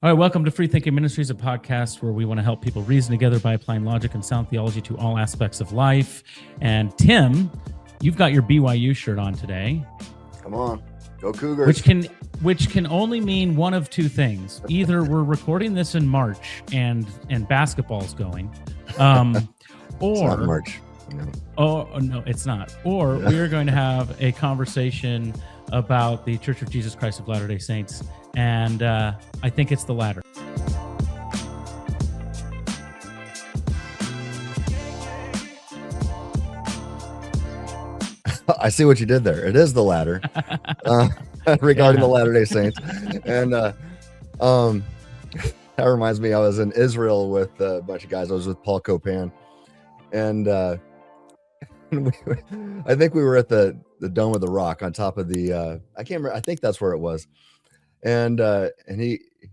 All right, welcome to FreeThinking Ministries, a podcast where we want to help people reason together by applying logic and sound theology to all aspects of life. And Tim, you've got your BYU shirt on today. Come on, go Cougars. Which can only mean one of two things. Either we're recording this in March and basketball's going, or it's not March. No. Oh no, it's not. Or we are going to have a conversation about the Church of Jesus Christ of Latter-day Saints, and I think it's the latter. I see what you did there. It is the latter, regarding the Latter-day Saints, and that reminds me. I was in Israel with a bunch of guys. I was with Paul Copan, and I think we were at the Dome of the Rock on top of the I can't remember. I think that's where it was. And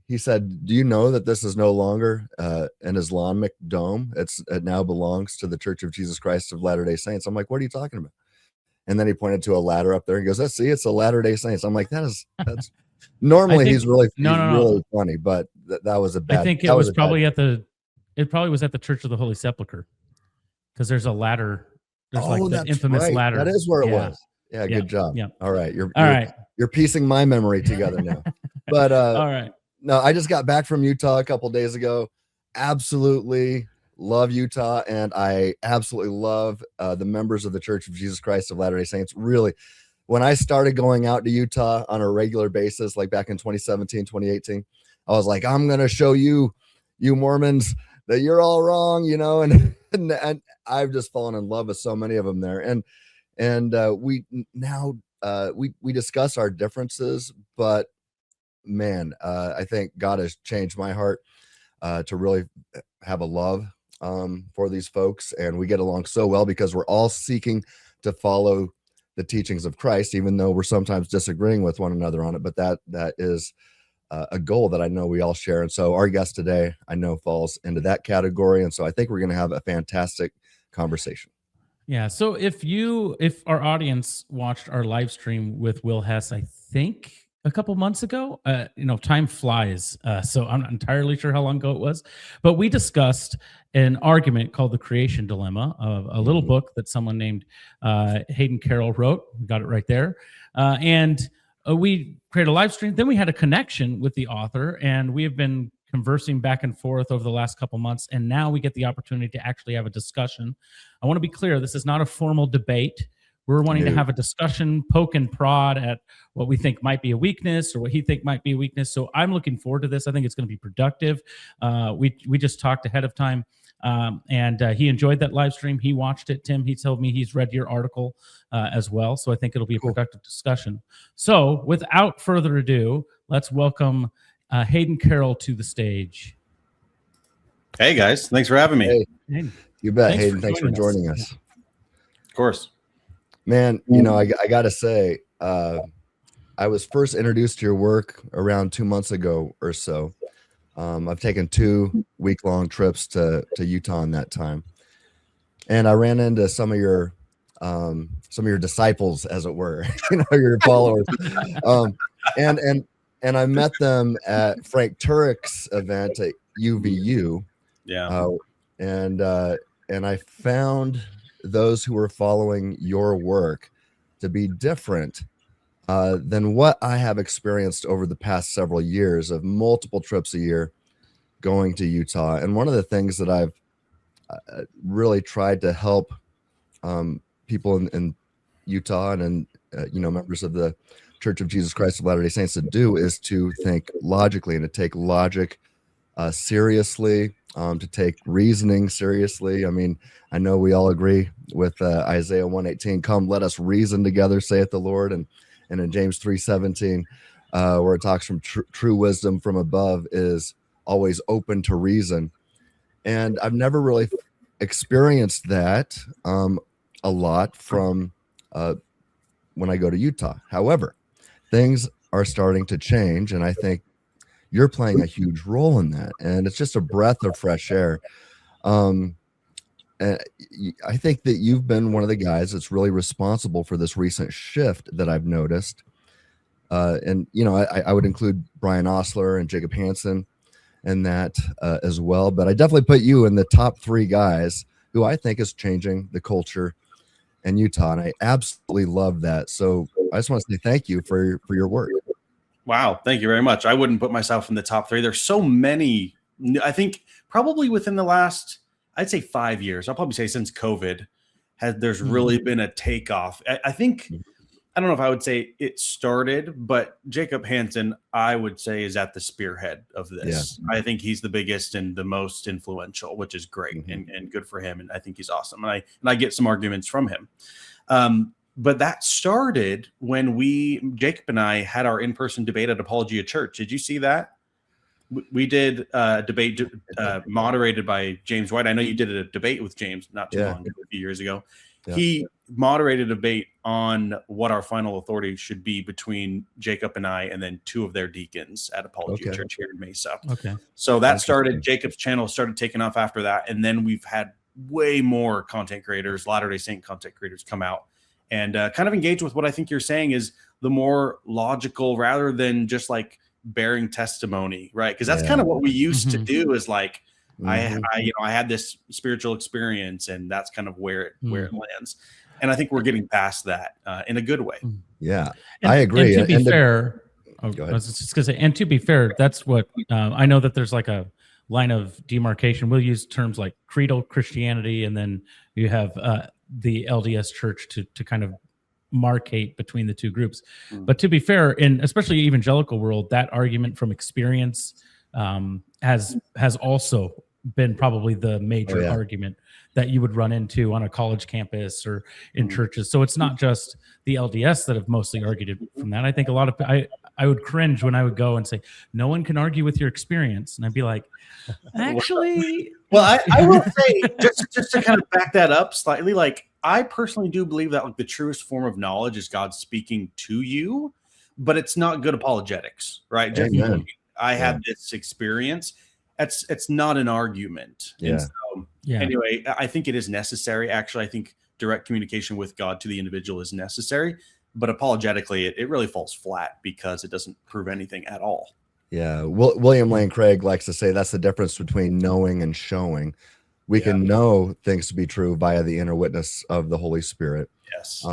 he said, "Do you know that this is no longer an Islamic dome? It now belongs to the Church of Jesus Christ of Latter-day Saints." I'm like, "What are you talking about?" And then he pointed to a ladder up there. He goes, "Let's see, it's the Latter-day Saints." I'm like, that's normally he's really really funny, but that was a bad. I think it was probably at the Church of the Holy Sepulchre, because there's a ladder. There's like the infamous ladder. That is where it was. Yeah, good job. Yeah. All right. You're piecing my memory together now. But all right. No, I just got back from Utah a couple days ago. Absolutely love Utah, and I absolutely love the members of the Church of Jesus Christ of Latter-day Saints. Really, when I started going out to Utah on a regular basis, like back in 2017, 2018, I was like, I'm gonna show you Mormons that you're all wrong, and I've just fallen in love with so many of them there. And we discuss our differences, but man, I think God has changed my heart to really have a love for these folks, and we get along so well because we're all seeking to follow the teachings of Christ, even though we're sometimes disagreeing with one another on it. But that is a goal that I know we all share. And so our guest today, I know, falls into that category. And so I think we're going to have a fantastic conversation. Yeah. So if our audience watched our live stream with Will Hess, I think a couple months ago, time flies. So I'm not entirely sure how long ago it was, but we discussed an argument called The Creation Dilemma, a little book that someone named Hayden Carroll wrote. We got it right there. And we created a live stream. Then we had a connection with the author, and we have been conversing back and forth over the last couple months, and now we get the opportunity to actually have a discussion. I want to be clear, this is not a formal debate. We're wanting to have a discussion, poke and prod at what we think might be a weakness or what he think might be a weakness. So I'm looking forward to this. I think it's going to be productive. We just talked ahead of time, and he enjoyed that live stream. He watched it. Tim, he told me he's read your article as well. So I think it'll be a productive discussion. So without further ado, let's welcome Hayden Carroll to the stage. Hey guys, thanks for having me. Hey, you bet, Hayden. Thanks for joining us. Of course. Man, I got to say, I was first introduced to your work around 2 months ago or so. I've taken 2 week-long trips to Utah in that time, and I ran into some of your disciples, as it were, your followers, and I met them at Frank Turek's event at UVU. Yeah, and I found those who were following your work to be different than what I have experienced over the past several years of multiple trips a year going to Utah. And one of the things that I've really tried to help people in Utah and members of the Church of Jesus Christ of Latter-day Saints to do is to think logically and to take logic seriously, to take reasoning seriously. I mean, I know we all agree with Isaiah 1:18, "Come, let us reason together, saith the Lord," and in James 3:17, where it talks from true wisdom from above is always open to reason. And I've never really experienced that a lot from when I go to Utah. However, things are starting to change, and I think you're playing a huge role in that, and it's just a breath of fresh air. I think that you've been one of the guys that's really responsible for this recent shift that I've noticed. And, you know, I would include Brian Osler and Jacob Hansen in that as well. But I definitely put you in the top 3 guys who I think is changing the culture in Utah, and I absolutely love that. So I just want to say thank you for your work. Wow, thank you very much. I wouldn't put myself in the top 3. There's so many. I think probably within the last, I'd say 5 years, I'll probably say since COVID, there's really been a takeoff. I think, I don't know if I would say it started, but Jacob Hansen, I would say, is at the spearhead of this. Yeah. I think he's the biggest and the most influential, which is great and good for him. And I think he's awesome. And I get some arguments from him. But that started when Jacob and I had our in-person debate at Apologia Church. Did you see that? We did a debate moderated by James White. I know you did a debate with James not too long ago, a few years ago. Yeah. He moderated a debate on what our final authority should be between Jacob and I, and then 2 of their deacons at Apologia Church here in Mesa. Okay. So that started, Jacob's channel started taking off after that. And then we've had way more content creators, Latter-day Saint content creators come out and kind of engage with what I think you're saying is the more logical, rather than just like bearing testimony, right? Because that's kind of what we used to do, is like, I had this spiritual experience, and that's kind of where it lands. And I think we're getting past that in a good way. Yeah, I agree. And to be fair, I was just going to say, and to be fair, that's what I know, that there's like a line of demarcation. We'll use terms like Creedal Christianity, and then you have the LDS Church to kind of markate between the 2 groups. But to be fair, in especially evangelical world, that argument from experience has also been probably the major argument that you would run into on a college campus or in churches. So it's not just the LDS that have mostly argued from that. I think a lot of I would cringe when I would go and say, no one can argue with your experience. And I'd be like, actually. Well, I will say, just to kind of back that up slightly, like, I personally do believe that like the truest form of knowledge is God speaking to you, but it's not good apologetics, right? Just I had this experience. It's not an argument. Yeah. And so, anyway, I think it is necessary. Actually, I think direct communication with God to the individual is necessary, but apologetically, it really falls flat because it doesn't prove anything at all. Yeah. William Lane Craig likes to say that's the difference between knowing and showing. We can know things to be true via the inner witness of the Holy Spirit. Yes.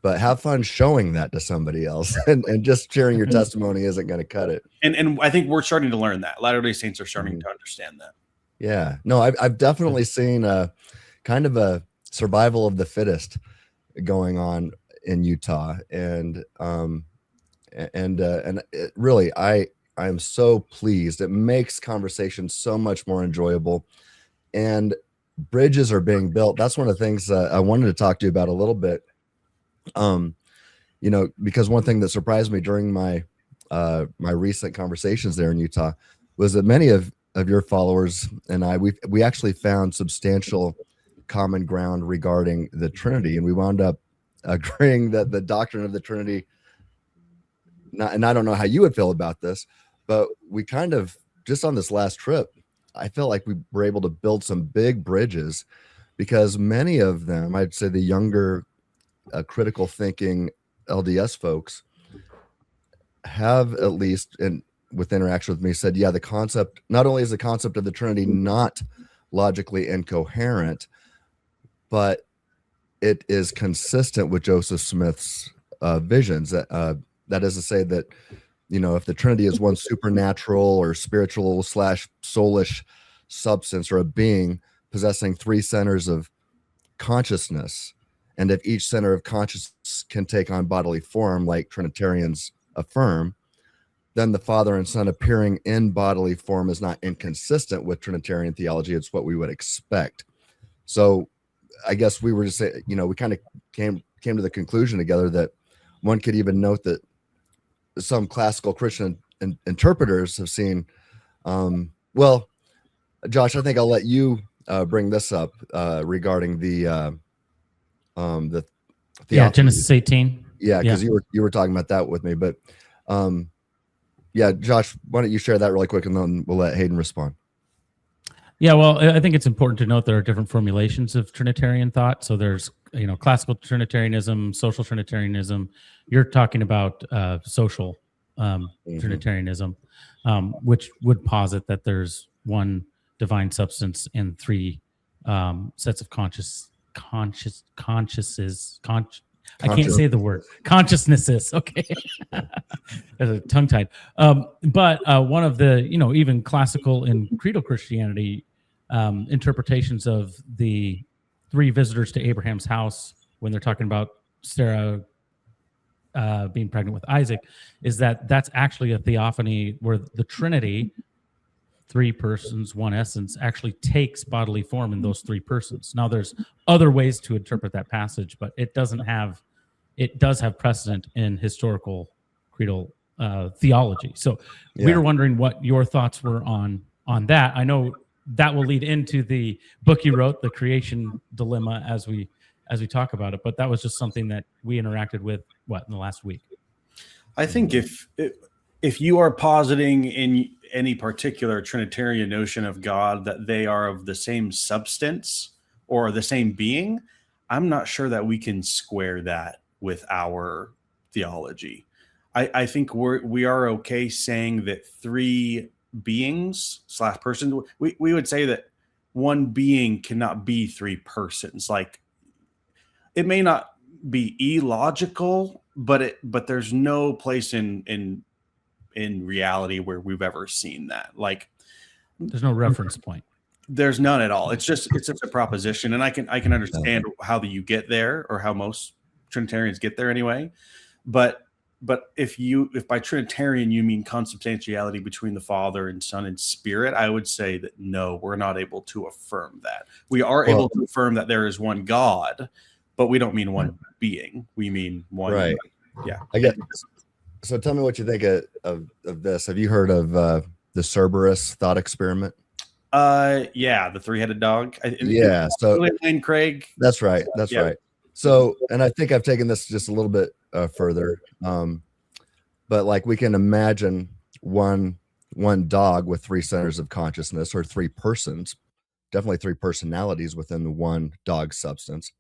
But have fun showing that to somebody else, and just sharing your testimony isn't going to cut it. And I think we're starting to learn that. Latter-day Saints are starting to understand that. Yeah. No, I've definitely seen a kind of a survival of the fittest going on in Utah, and it really, I am so pleased. It makes conversation so much more enjoyable, and bridges are being built. That's one of the things I wanted to talk to you about a little bit. Because one thing that surprised me during my recent conversations there in Utah was that many of your followers and we actually found substantial common ground regarding the Trinity, and we wound up agreeing that the doctrine of the Trinity, and I don't know how you would feel about this, but we kind of, just on this last trip, I felt like we were able to build some big bridges, because many of them, I'd say the younger critical thinking LDS folks, have, at least with interaction with me, said, the concept, not only is the concept of the Trinity not logically incoherent, but it is consistent with Joseph Smith's visions. That is to say that, if the Trinity is one supernatural or spiritual / soulish substance, or a being possessing 3 centers of consciousness, and if each center of consciousness can take on bodily form, like Trinitarians affirm, then the Father and Son appearing in bodily form is not inconsistent with Trinitarian theology. It's what we would expect. So I guess we were just saying, we kind of came to the conclusion together that one could even note that some classical Christian interpreters have seen, well, Josh, I think I'll let you bring this up regarding the Genesis 18. Yeah, because you were talking about that with me, but Josh, why don't you share that really quick, and then we'll let Hayden respond. Yeah, well, I think it's important to note there are different formulations of Trinitarian thought. So there's, classical Trinitarianism, social Trinitarianism. You're talking about social Trinitarianism. which would posit that there's one divine substance and three sets of consciousnesses. I can't say the word consciousnesses. Okay, tongue tied. But one of the even classical and creedal Christianity interpretations of the three visitors to Abraham's house when they're talking about Sarah being pregnant with Isaac is that that's actually a theophany where the Trinity, three persons, one essence, actually takes bodily form in those three persons. Now, there's other ways to interpret that passage, but it does have precedent in historical creedal theology. So we were wondering what your thoughts were on that. I know that will lead into the book you wrote, The Creation Dilemma, as we talk about it, but that was just something that we interacted with in the last week. I think if you are positing in any particular Trinitarian notion of God that they are of the same substance or the same being, I'm not sure that we can square that with our theology. I think we are okay saying that three beings / persons, we would say that one being cannot be three persons. Like, it may not be illogical, but there's no place in reality where we've ever seen that. Like, there's no reference point. There's none at all. It's just a proposition, and I can understand how you get there, or how most Trinitarians get there anyway. But if by Trinitarian you mean consubstantiality between the Father and Son and Spirit, I would say that no, we're not able to affirm that. We are able to affirm that there is one God, but we don't mean one being. We mean one. Right. Yeah. I get. So tell me what you think of this. Have you heard of the Cerberus thought experiment? Yeah, the three-headed dog. Yeah. So Lane Craig. That's right. That's right. So, and I think I've taken this just a little bit further. But like, we can imagine one dog with three centers of consciousness, or three persons, definitely three personalities within the one dog substance.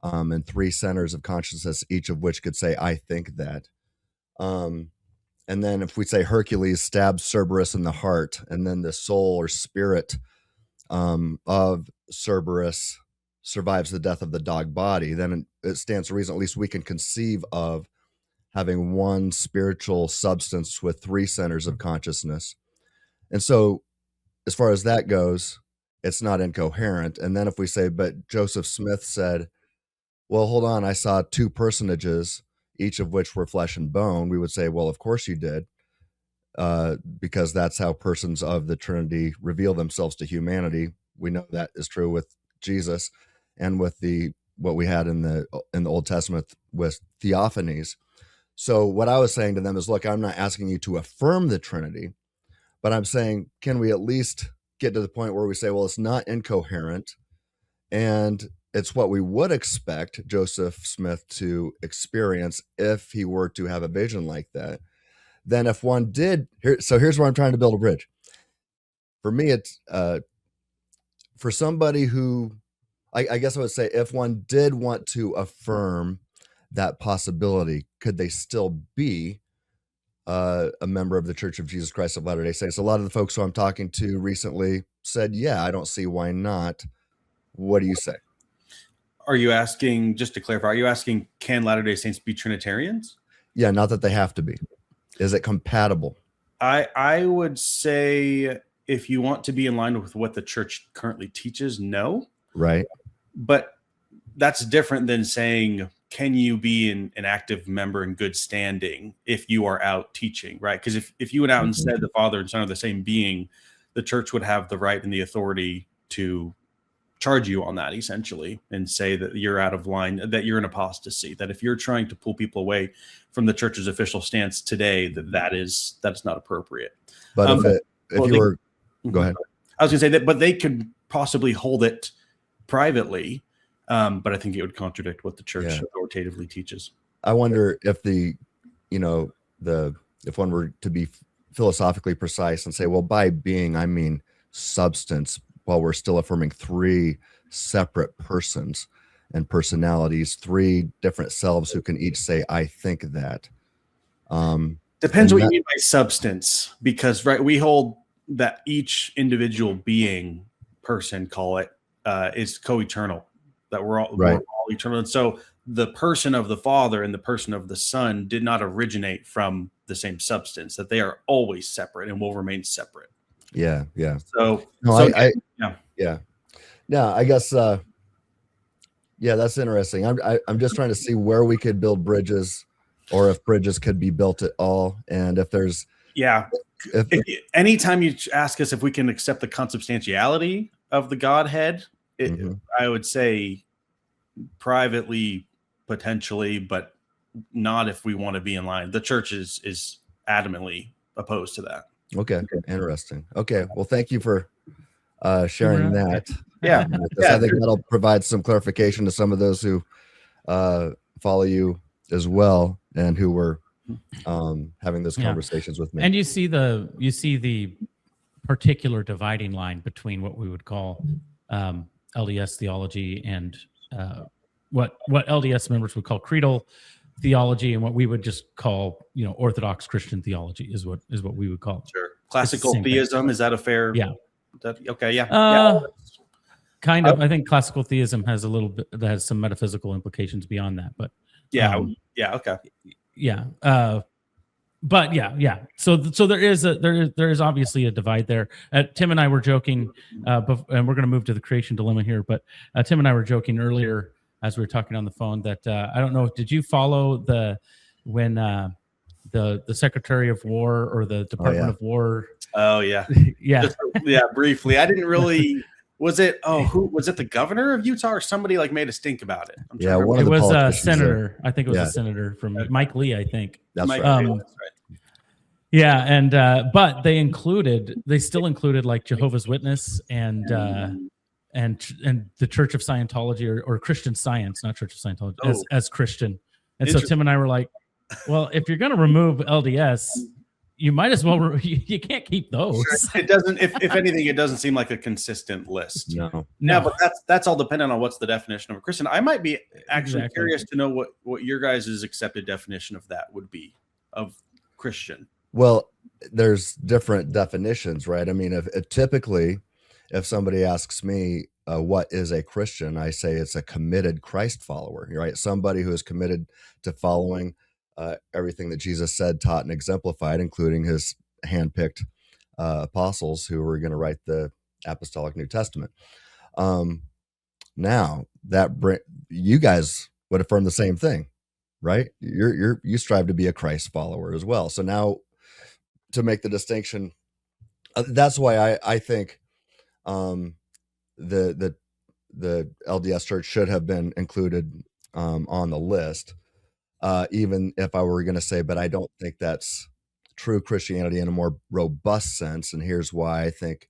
And three centers of consciousness, each of which could say, I think that. And then if we say Hercules stabs Cerberus in the heart, and then the soul or spirit of Cerberus survives the death of the dog body, then it stands to reason, at least we can conceive of having one spiritual substance with three centers of consciousness. And so as far as that goes, it's not incoherent. And then if we say, but Joseph Smith said, well, hold on, I saw two personages, each of which were flesh and bone, we would say, well, of course you did, because that's how persons of the Trinity reveal themselves to humanity. We know that is true with Jesus, and with what we had in the Old Testament with theophanies. So what I was saying to them is, look, I'm not asking you to affirm the Trinity, but I'm saying, can we at least get to the point where we say, well, it's not incoherent, and it's what we would expect Joseph Smith to experience if he were to have a vision like that. Then if one did, here's where I'm trying to build a bridge. For me, it's for somebody who, I guess I would say, if one did want to affirm that possibility, could they still be a member of the Church of Jesus Christ of Latter-day Saints? A lot of the folks who I'm talking to recently said, yeah, I don't see why not. What do you say? Are you asking, just to clarify, are you asking, can Latter-day Saints be Trinitarians? Yeah, not that they have to be. Is it compatible? I would say, if you want to be in line with what the church currently teaches, no. Right. But that's different than saying, can you be an active member in good standing if you are out teaching, right? Because if you went out and said the Father and Son are the same being, the church would have the right and the authority to charge you on that, essentially, and say that you're out of line, that you're in apostasy, that if you're trying to pull people away from the church's official stance today, that's not appropriate. But go ahead. I was gonna say that, but they could possibly hold it privately, but I think it would contradict what the church authoritatively teaches. I wonder if if one were to be philosophically precise and say, well, by being, I mean substance, while we're still affirming three separate persons and personalities, three different selves who can each say, I think that. Depends what you mean by substance, because we hold that each individual being, person, call it, is co-eternal, that we're all eternal. And so the person of the Father and the person of the Son did not originate from the same substance, that they are always separate and will remain separate. Yeah. So, I guess that's interesting. I'm just trying to see where we could build bridges, or if bridges could be built at all, and if there's anytime you ask us if we can accept the consubstantiality of the Godhead, I would say privately, potentially, but not if we want to be in line. The church is adamantly opposed to that. Okay. Interesting. Okay. Well, thank you for sharing that. Yeah. I think that'll provide some clarification to some of those who follow you as well, and who were having those conversations with me. And you see the particular dividing line between what we would call LDS theology and what LDS members would call Creedal theology, and what we would just call, orthodox Christian theology is what we would call it. Sure. Classical theism, is that a fair? Yeah. Okay. Yeah. Kind of. I think classical theism has a little bit, that has some metaphysical implications beyond that, but okay. Yeah. But yeah. So there is obviously a divide there. Tim and I were joking, and we're going to move to the creation dilemma here. But Tim and I were joking earlier as we were talking on the phone that I don't know. Did you follow when the Secretary of War or the Department of War? Oh yeah, yeah, briefly. I didn't really. Was it? Oh, who was it? The governor of Utah or somebody made a stink about it? One of it the was a there. senator. I think it was a senator from Mike Lee. I think that's right. That's right. Yeah, and but they still included like Jehovah's Witness and the Church of Scientology or Christian Science, not Church of Scientology, as Christian. And so Tim and I were like, well, if you're going to remove LDS, you might as well. You can't keep those. It doesn't. If anything, it doesn't seem like a consistent list. No. But that's all dependent on what's the definition of a Christian. I might be actually curious to know what your guys' accepted definition of that would be of Christian. Well, there's different definitions, right? I mean, if somebody asks me what is a Christian, I say it's a committed Christ follower, right? Somebody who is committed to following everything that Jesus said, taught, and exemplified, including his handpicked apostles who were going to write the Apostolic New Testament. Now you guys would affirm the same thing, right? You strive to be a Christ follower as well. So now, to make the distinction, that's why I think the LDS Church should have been included on the list. Even if I were going to say, but I don't think that's true Christianity in a more robust sense. And here's why I think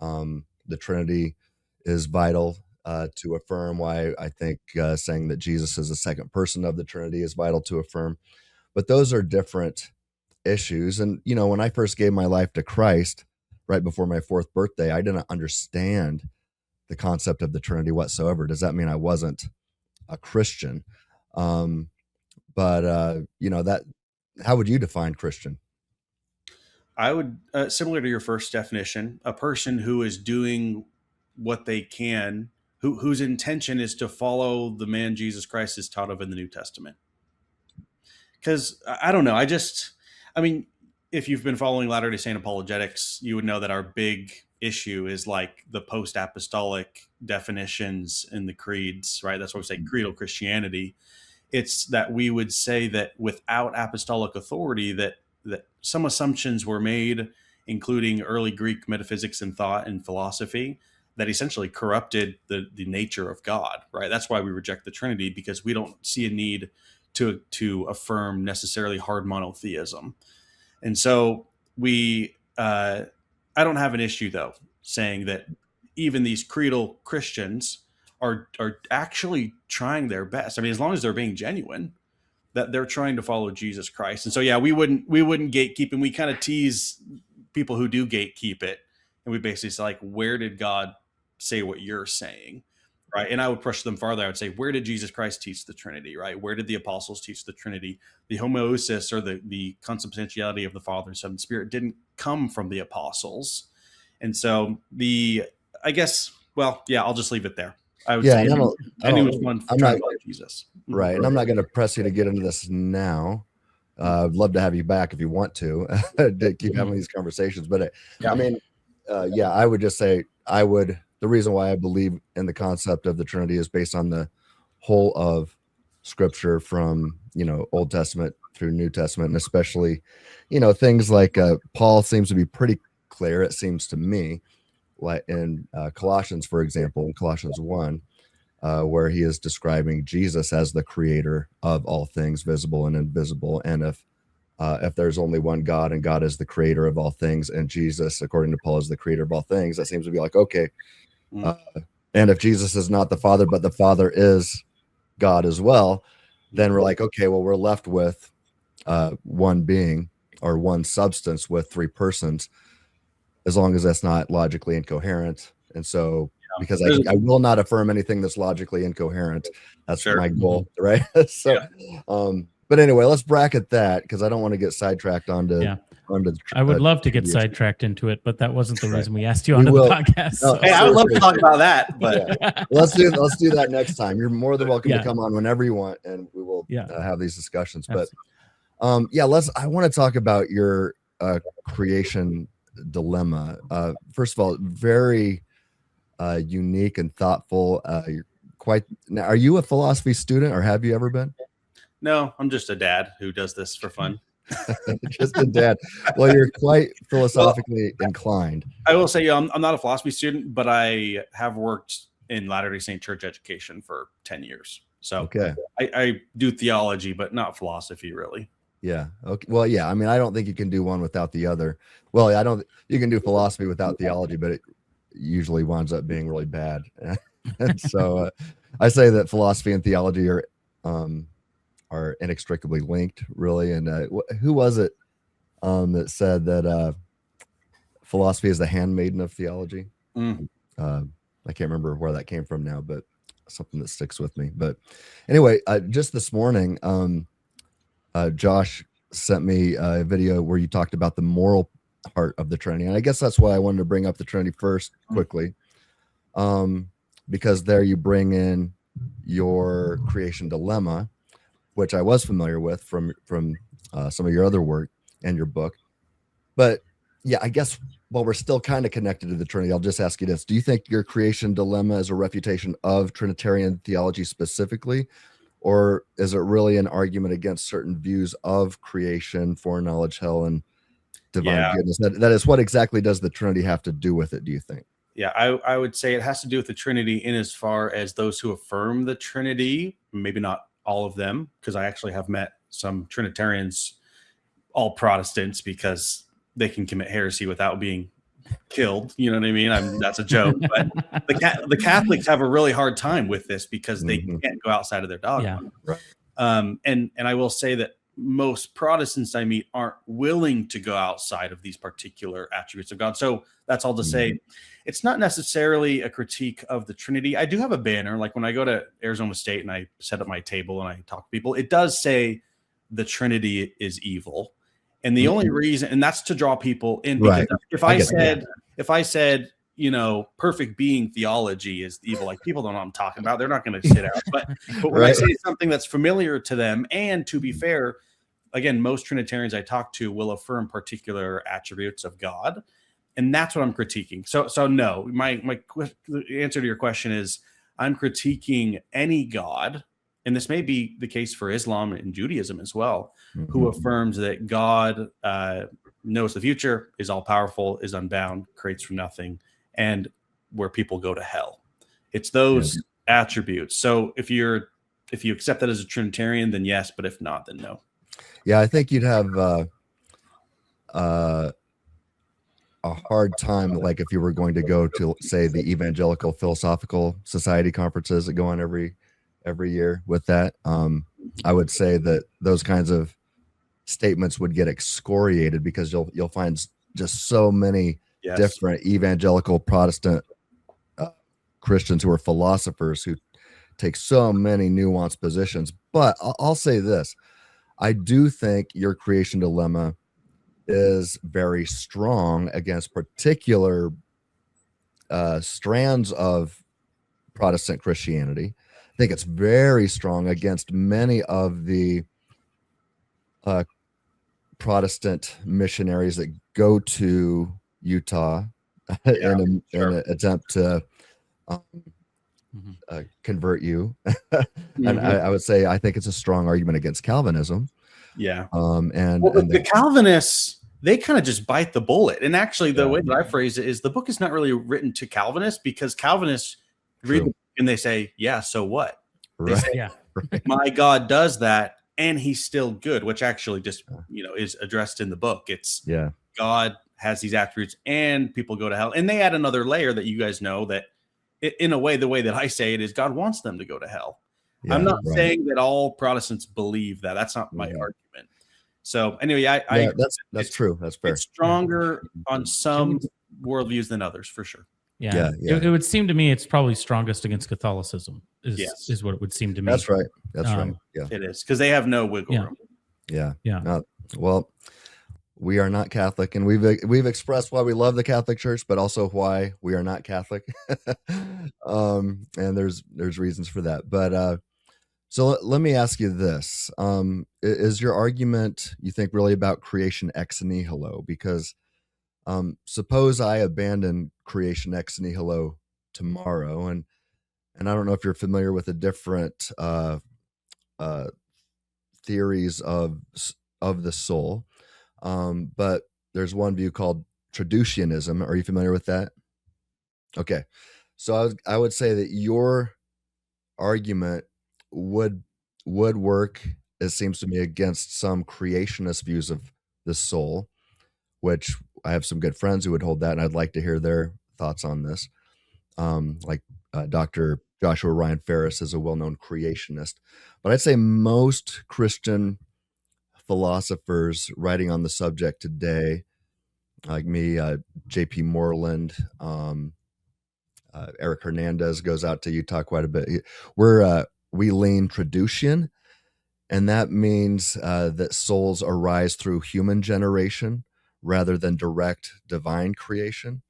the Trinity is vital to affirm, why I think saying that Jesus is the second person of the Trinity is vital to affirm. But those are different issues. And, when I first gave my life to Christ right before my 4th birthday, I didn't understand the concept of the Trinity whatsoever. Does that mean I wasn't a Christian? But that, how would you define Christian? I would, similar to your first definition, a person who is doing what they can, whose intention is to follow the man Jesus Christ is taught of in the New Testament. Because I don't know, if you've been following Latter-day Saint apologetics, you would know that our big issue is like the post-apostolic definitions in the creeds, right? That's why we say creedal Christianity. It's that we would say that without apostolic authority, that some assumptions were made, including early Greek metaphysics and thought and philosophy, that essentially corrupted the nature of God, right? That's why we reject the Trinity, because we don't see a need to affirm necessarily hard monotheism. And so I don't have an issue, though, saying that even these creedal Christians are actually trying their best. As long as they're being genuine, that they're trying to follow Jesus Christ. And so, we wouldn't gatekeep, and we kind of tease people who do gatekeep it. And we basically say, where did God say what you're saying? right? And I would push them farther. I would say, where did Jesus Christ teach the Trinity, right? Where did the apostles teach the Trinity? The homoousis, or the consubstantiality of the Father, Son, and Spirit, didn't come from the apostles. And so I guess, well, yeah, I'll just leave it there. I would say I'm not Jesus. Right. And I'm not going to press you to get into this now. I'd love to have you back if you want to keep having these conversations. But I mean, I would just say the reason why I believe in the concept of the Trinity is based on the whole of Scripture from, Old Testament through New Testament, and especially, things like Paul seems to be pretty clear, it seems to me, like in Colossians, for example, in Colossians 1, where he is describing Jesus as the creator of all things visible and invisible. And if there's only one God, and God is the creator of all things, and Jesus, according to Paul, is the creator of all things, that seems to be like, okay. And if Jesus is not the Father, but the Father is God as well, then we're like, okay, well, we're left with one being or one substance with three persons, as long as that's not logically incoherent. And so, because I will not affirm anything that's logically incoherent. That's my goal, right? But anyway, let's bracket that, because I don't want to get sidetracked onto I would love to get sidetracked into it, but that wasn't the reason we asked you onto the podcast. No, hey, I would love to talk about that, but let's do that next time. You're more than welcome to come on whenever you want, and we will have these discussions. But I want to talk about your creation dilemma. First of all, very unique and thoughtful. Are you a philosophy student, or have you ever been? No, I'm just a dad who does this for fun. Just a dad. Well, you're quite philosophically inclined. I will say I'm not a philosophy student, but I have worked in Latter-day Saint church education for 10 years. So I do theology, but not philosophy, really. Yeah. Okay. Well, yeah. I mean, I don't think you can do one without the other. Well, you can do philosophy without theology, but it usually winds up being really bad. And so I say that philosophy and theology are inextricably linked, really. And who was it that said that philosophy is the handmaiden of theology? I can't remember where that came from now, but something that sticks with me. But anyway, just this morning, Josh sent me a video where you talked about the moral part of the Trinity. And I guess that's why I wanted to bring up the Trinity first quickly, because there you bring in your creation dilemma, which I was familiar with from some of your other work and your book. But yeah, I guess while we're still kind of connected to the Trinity, I'll just ask you this. Do you think your creation dilemma is a refutation of Trinitarian theology specifically, or is it really an argument against certain views of creation, foreknowledge, hell, and divine goodness? That is, what exactly does the Trinity have to do with it, do you think? Yeah, I would say it has to do with the Trinity in as far as those who affirm the Trinity, maybe not all of them, because I actually have met some Trinitarians, all Protestants, because they can commit heresy without being killed. You know what I mean? That's a joke. But the Catholics have a really hard time with this because they can't go outside of their dogma. Yeah. And I will say that most Protestants I meet aren't willing to go outside of these particular attributes of God. So that's all to say, it's not necessarily a critique of the Trinity. I do have a banner, like when I go to Arizona State and I set up my table and I talk to people, it does say the Trinity is evil. And the only reason, and that's to draw people in, because if I said, perfect being theology is evil, like, people don't know what I'm talking about, they're not going to sit out. But when I say something that's familiar to them, and to be fair, again, most Trinitarians I talk to will affirm particular attributes of God, and that's what I'm critiquing. So no, my answer to your question is, I'm critiquing any God, and this may be the case for Islam and Judaism as well, who affirms that God knows the future, is all powerful, is unbound, creates from nothing, and where people go to hell. It's those attributes. So if you accept that as a Trinitarian, then yes, but if not, then no. Yeah, I think you'd have a hard time, like if you were going to go to, say, the Evangelical Philosophical Society conferences that go on every year with that. I would say that those kinds of statements would get excoriated, because you'll find just so many different evangelical Protestant Christians who are philosophers who take so many nuanced positions. But I'll say this. I do think your creation dilemma is very strong against particular strands of Protestant Christianity. I think it's very strong against many of the Protestant missionaries that go to Utah in an attempt to convert you. And I would say I think it's a strong argument against Calvinism. Yeah. And the Calvinists, they kind of just bite the bullet. And actually, the way that I phrase it is the book is not really written to Calvinists, because Calvinists read the book and they say, yeah, so what? They say, my God does that, and he's still good, which actually just, is addressed in the book. It's God has these attributes and people go to hell. And they add another layer that you guys know that in a way, the way that I say it is God wants them to go to hell. Yeah, I'm not saying that all Protestants believe that. That's not my argument. So anyway, that's true. That's fair. It's stronger on some worldviews than others, for sure. Yeah. It would seem to me it's probably strongest against Catholicism is what it would seem to me. That's right. That's right. Yeah, it is, because they have no wiggle room. Yeah. Well, we are not Catholic, and we've expressed why we love the Catholic Church, but also why we are not Catholic. And there's reasons for that. But so let me ask you this: is your argument, you think, really about creation ex nihilo? Because suppose I abandon creation ex nihilo tomorrow, and I don't know if you're familiar with the different theories of the soul, but there's one view called traducianism. Are you familiar with that? Okay, so I would say that your argument would work, it seems to me, against some creationist views of the soul, which I have some good friends who would hold that, and I'd like to hear their thoughts on this. Like Dr. Joshua Ryan Ferris is a well-known creationist, but I'd say most Christian philosophers writing on the subject today, like me, J.P. Moreland, Eric Hernandez goes out to Utah quite a bit. We lean traducian, and that means that souls arise through human generation rather than direct divine creation.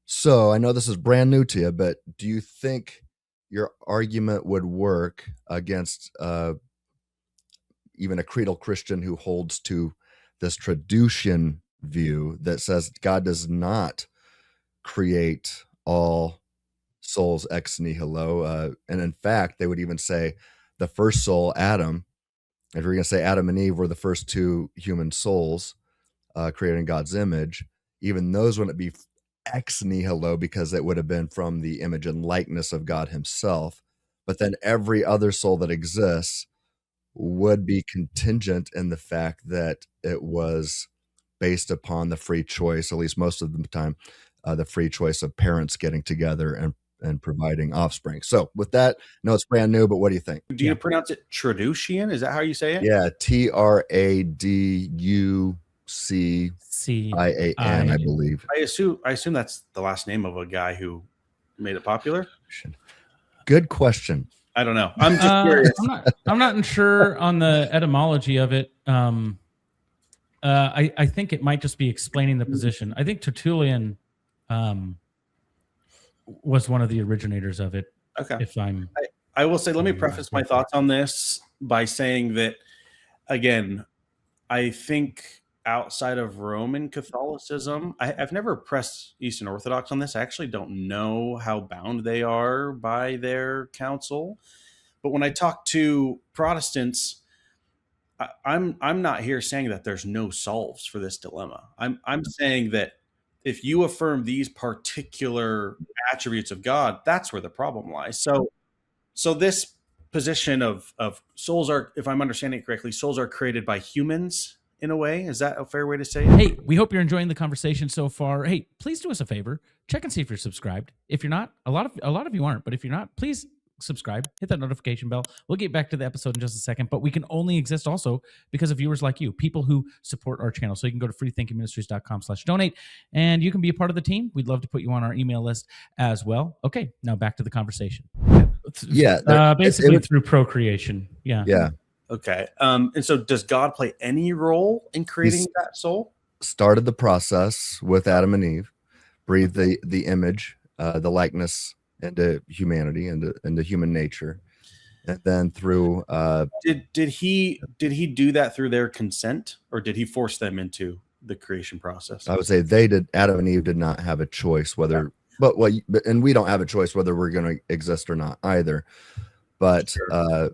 So I know this is brand new to you, but do you think your argument would work against even a Creedal Christian who holds to this traducian view that says God does not create all souls ex nihilo? And in fact, they would even say the first soul, Adam, if you're going to say Adam and Eve were the first two human souls created in God's image, even those wouldn't be ex nihilo because it would have been from the image and likeness of God himself. But then every other soul that exists would be contingent in the fact that it was based upon the free choice, at least most of the time, the free choice of parents getting together and providing offspring. So with that, no, it's brand new, but what do you think? Do you pronounce it traducian? Is that how you say it? Yeah, TRADUCIAN, I believe. I assume that's the last name of a guy who made it popular. Good question. I don't know. I'm just curious. I'm not sure on the etymology of it. I think it might just be explaining the position. I think Tertullian was one of the originators of it. Okay. I will say, let me preface my thoughts on this by saying that, again, I think outside of Roman Catholicism, I've never pressed Eastern Orthodox on this. I actually don't know how bound they are by their council. But when I talk to Protestants, I'm not here saying that there's no solves for this dilemma. I'm saying that if you affirm these particular attributes of God, that's where the problem lies. So this position of souls are, if I'm understanding it correctly, souls are created by humans in a way. Is that a fair way to say it? Hey, we hope you're enjoying the conversation so far. Hey, please do us a favor. Check and see if you're subscribed. If you're not, a lot of you aren't, but if you're not, please subscribe, hit that notification bell. We'll get back to the episode in just a second, but we can only exist also because of viewers like you, people who support our channel. So you can go to freethinkingministries.com/donate and you can be a part of the team. We'd love to put you on our email list as well. Okay, now back to the conversation. Yeah. Basically through procreation. Yeah. Yeah. Okay. And so does God play any role in creating that soul? Started the process with Adam and Eve, breathed the image, the likeness into humanity, into human nature. And then through did he do that through their consent, or did he force them into the creation process? I would say Adam and Eve did not have a choice whether, and we don't have a choice whether we're going to exist or not either. But Sure.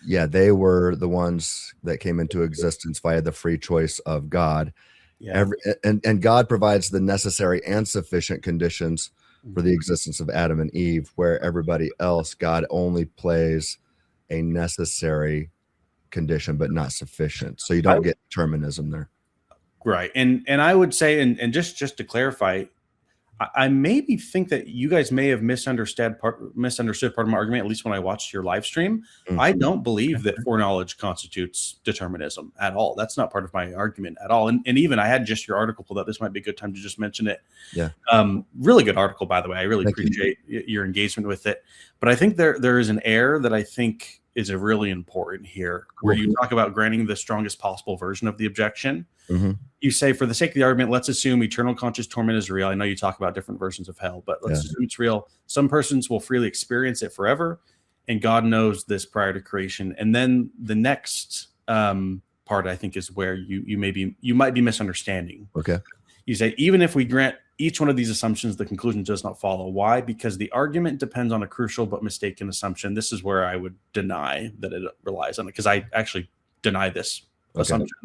Yeah, they were the ones that came into existence via the free choice of God. Yeah. And God provides the necessary and sufficient conditions for the existence of Adam and Eve, where everybody else, God only plays a necessary condition, but not sufficient. So you don't get determinism there. Right. And I would say, and just to clarify, I maybe think that you guys may have misunderstood part of my argument, at least when I watched your live stream. Mm-hmm. I don't believe that foreknowledge constitutes determinism at all. That's not part of my argument at all. And even I had just your article pulled up. This might be a good time to just mention it. Yeah. Really good article, by the way. I really Thank appreciate your engagement with it. But I think there is an error that I think is a really important here, where you talk about granting the strongest possible version of the objection. Mm-hmm. You say, for the sake of the argument, let's assume eternal conscious torment is real. I know you talk about different versions of hell, but let's assume it's real. Some persons will freely experience it forever, and God knows this prior to creation. And then the next part, I think, is where you might be misunderstanding. Okay. You say, even if we grant each one of these assumptions, the conclusion does not follow. Why? Because the argument depends on a crucial but mistaken assumption. This is where I would deny that it relies on it, because I actually deny this assumption.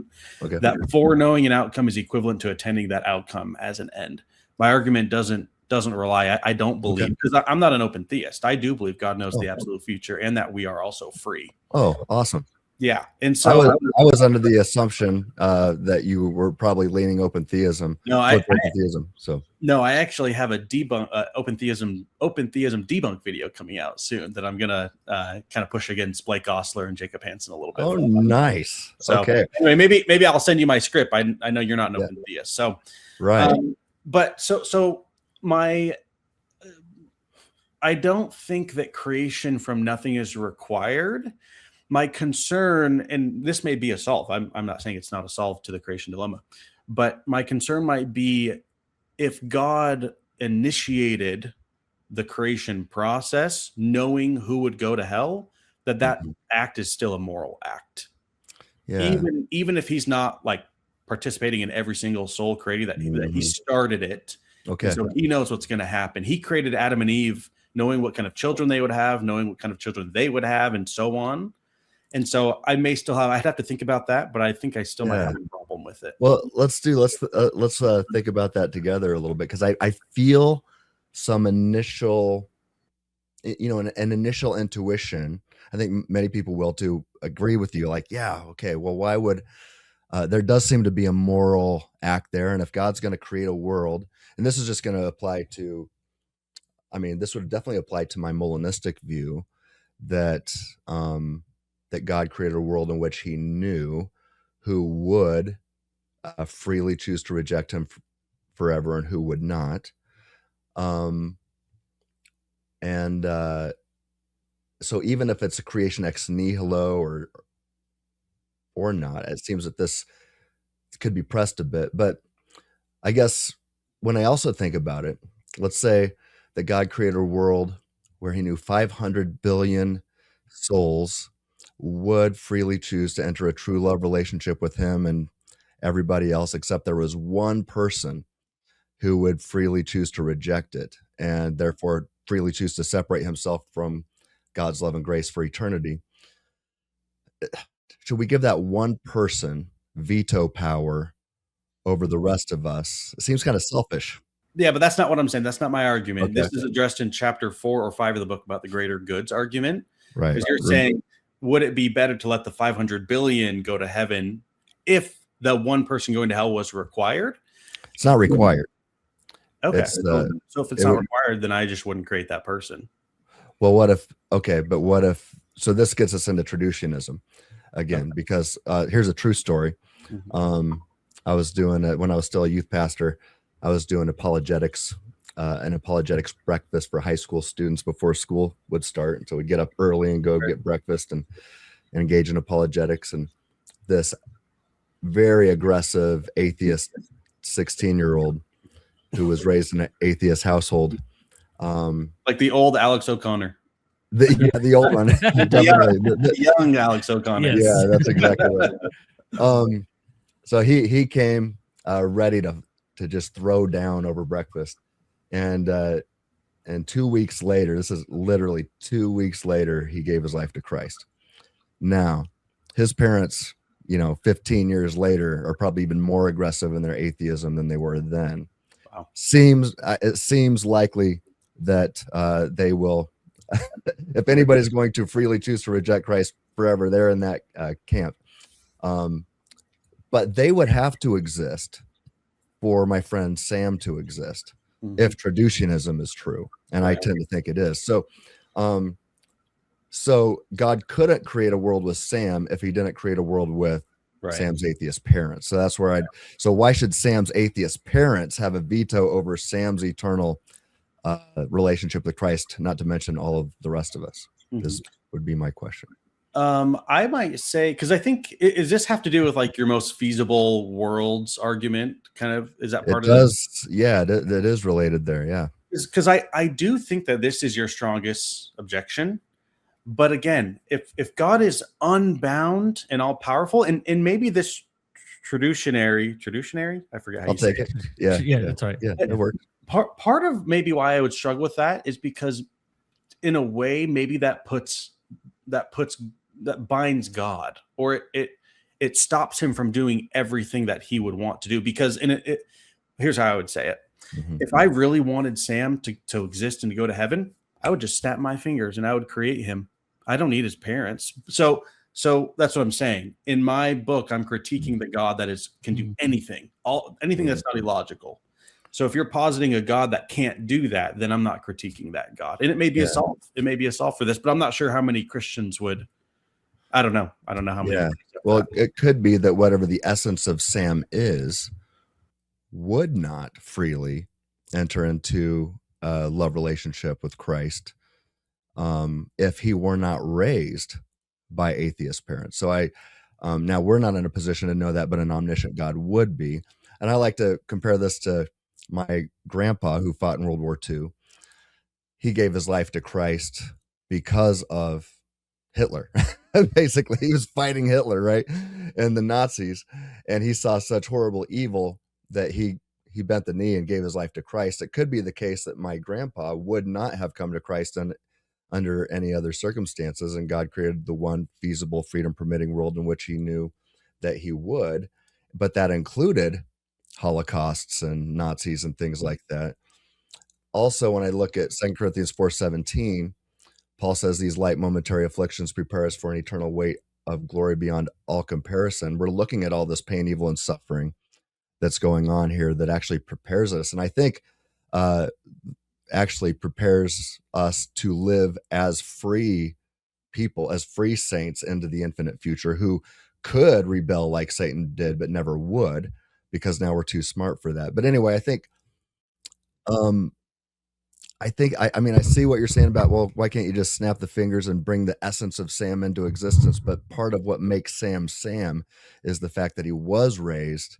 Okay. That foreknowing an outcome is equivalent to attending that outcome as an end. My argument doesn't rely. I don't believe, because I'm not an open theist. I do believe God knows the absolute future, and that we are also free. Oh, awesome. Yeah. And so I was under the assumption that you were probably leaning open theism. No, I actually have a open theism debunk video coming out soon that I'm gonna kind of push against Blake Ostler and Jacob Hansen a little bit. Oh, nice. So, okay. Anyway, maybe I'll send you my script. I know you're not an open theist, so right. But I don't think that creation from nothing is required. My concern, and this may be a solve, I'm not saying it's not a solve to the creation dilemma, but my concern might be, if God initiated the creation process knowing who would go to hell, that act is still a moral act. Yeah. Even if he's not like participating in every single soul created, that he started it. Okay. So he knows what's going to happen. He created Adam and Eve knowing what kind of children they would have, knowing what kind of children they would have, and so on. And so I'd have to think about that, but I think I still might have a problem with it. Well, let's think about that together a little bit, because I feel some initial, an initial intuition. I think many people will too agree with you. Like, yeah, okay, well, why would there does seem to be a moral act there, and if God's going to create a world, and this is just going to apply to, this would definitely apply to my Molinistic view that that God created a world in which he knew who would freely choose to reject him forever and who would not. So even if it's a creation ex nihilo or not, it seems that this could be pressed a bit. But I guess when I also think about it, let's say that God created a world where he knew 500 billion souls would freely choose to enter a true love relationship with him and everybody else, except there was one person who would freely choose to reject it and therefore freely choose to separate himself from God's love and grace for eternity. Should we give that one person veto power over the rest of us? It seems kind of selfish. Yeah, but that's not what I'm saying. That's not my argument. Okay. This is addressed in chapter 4 or 5 of the book about the greater goods argument. Right. Because you're saying, would it be better to let the 500 billion go to heaven if the one person going to hell was required? It's not required. Okay. So if it's not required, then I just wouldn't create that person. Well, what if? Okay, but what if? So this gets us into traducianism again, because here's a true story. I was doing it when I was still a youth pastor. I was doing apologetics, an apologetics breakfast for high school students before school would start. And so we'd get up early and go get breakfast and engage in apologetics. And this very aggressive atheist 16-year-old who was raised in an atheist household, like the old Alex O'Connor. The old one. The young Alex O'Connor. Yes. Yeah, that's exactly right. So he came ready to just throw down over breakfast, and 2 weeks later, this is literally 2 weeks later, he gave his life to Christ. Now, his parents, 15 years later, are probably even more aggressive in their atheism than they were then. Wow. It seems likely that they will. If anybody's going to freely choose to reject Christ forever, they're in that camp. But they would have to exist for my friend Sam to exist if traducianism is true. And I tend to think it is. So God couldn't create a world with Sam if he didn't create a world with Sam's atheist parents. So that's where so why should Sam's atheist parents have a veto over Sam's eternal relationship with Christ, not to mention all of the rest of us? This would be my question. I might say, because I think, does this have to do with like your most feasible worlds argument? Kind of, is that part of it? Yeah, that is related there. Yeah. Because I do think that this is your strongest objection. But again, if God is unbound and all powerful, and maybe this traducianary, I forget how I'll take it. Yeah, that's right. Yeah, it works. Part of maybe why I would struggle with that is because, in a way, maybe that binds God, or it stops him from doing everything that he would want to do. Because here's how I would say it: if I really wanted Sam to exist and to go to heaven, I would just snap my fingers and I would create him. I don't need his parents. So that's what I'm saying. In my book, I'm critiquing the God that can do anything that's not illogical. So if you're positing a God that can't do that, then I'm not critiquing that God. And it may be a solve. It may be a solve for this, but I'm not sure how many Christians would. I don't know. I don't know how many. Yeah. Well, it could be that whatever the essence of Sam is, would not freely enter into a love relationship with Christ if he were not raised by atheist parents. So now we're not in a position to know that, but an omniscient God would be. And I like to compare this to my grandpa who fought in World War II. He gave his life to Christ because of Hitler. Basically, he was fighting Hitler, right? And the Nazis. And he saw such horrible evil that he bent the knee and gave his life to Christ. It could be the case that my grandpa would not have come to Christ under any other circumstances, and God created the one feasible, freedom-permitting world in which he knew that he would, but that included Holocausts and Nazis and things like that. Also, when I look at 2 Corinthians 4:17, Paul says these light momentary afflictions prepare us for an eternal weight of glory beyond all comparison. We're looking at all this pain, evil, and suffering that's going on here that actually prepares us. And I think actually prepares us to live as free people, as free saints into the infinite future, who could rebel like Satan did, but never would, because now we're too smart for that. But anyway, I think I see what you're saying about, well, why can't you just snap the fingers and bring the essence of Sam into existence? But part of what makes Sam is the fact that he was raised.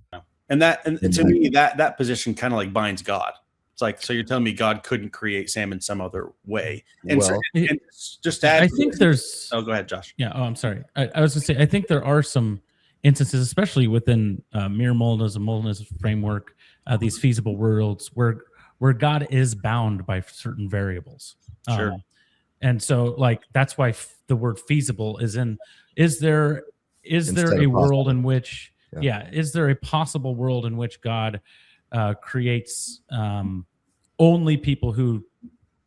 And to me, that position kind of like binds God. It's like, so you're telling me God couldn't create Sam in some other way? And well, and just add. I think there's. Oh, go ahead, Josh. Yeah. Oh, I'm sorry. I was going to say, I think there are some instances, especially within mere Molina's framework, these feasible worlds where God is bound by certain variables. Sure. And so, like, that's why the word feasible is in. Is there a world in which? Yeah. Is there a possible world in which God creates only people who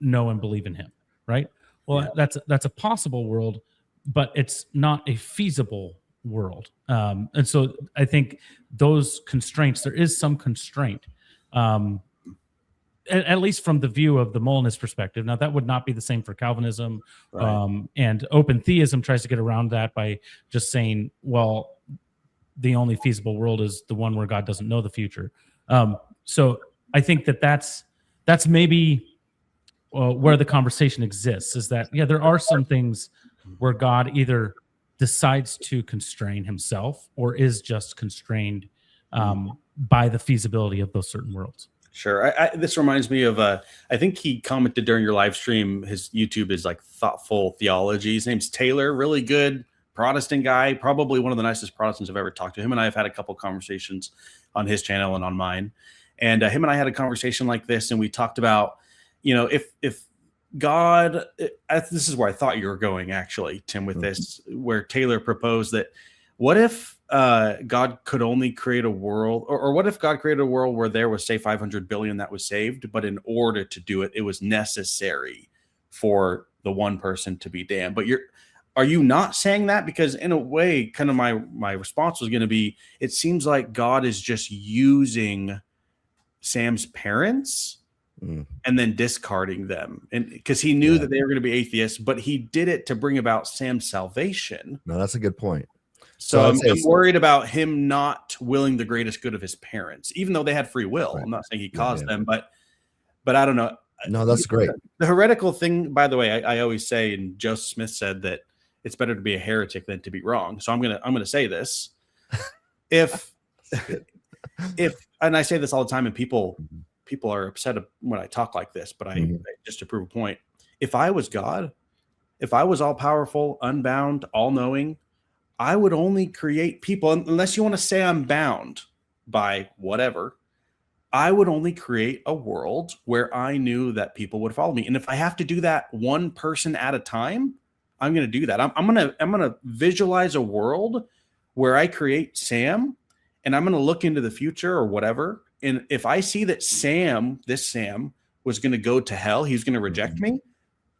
know and believe in him, right? Well, that's a possible world, but it's not a feasible world. And so I think those constraints, there is some constraint. at least from the view of the Molinist perspective. Now, that would not be the same for Calvinism, Right. and open theism tries to get around that by just saying, well, the only feasible world is the one where God doesn't know the future. So I think that's maybe where the conversation exists, is that, yeah, there are some things where God either decides to constrain himself or is just constrained by the feasibility of those certain worlds. Sure. This reminds me of, I think he commented during your live stream. His YouTube is like Thoughtful Theology. His name's Taylor, really good Protestant guy, probably one of the nicest Protestants I've ever talked to. Him and I have had a couple conversations on his channel and on mine. And him and I had a conversation like this, and we talked about, if God, this is where I thought you were going, actually, Tim, with this, where Taylor proposed that, what if God could only create a world, or what if God created a world where there was, say, 500 billion that was saved, but in order to do it, it was necessary for the one person to be damned? But are you not saying that? Because in a way, kind of my response was going to be, it seems like God is just using Sam's parents and then discarding them, and because he knew that they were going to be atheists, but he did it to bring about Sam's salvation. No, that's a good point. So I'm worried about him not willing the greatest good of his parents, even though they had free will. Right. I'm not saying he caused them, but I don't know. No, that's great. The heretical thing, by the way, I always say, and Joseph Smith said that it's better to be a heretic than to be wrong. So I'm gonna say this. If and I say this all the time, and people are upset when I talk like this, but I just to prove a point. If I was God, if I was all powerful, unbound, all knowing, I would only create people, unless you want to say I'm bound by whatever. I would only create a world where I knew that people would follow me. And if I have to do that one person at a time, I'm going to do that. I'm going to visualize a world where I create Sam, and I'm going to look into the future or whatever. And if I see that this Sam was going to go to hell, he's going to reject me,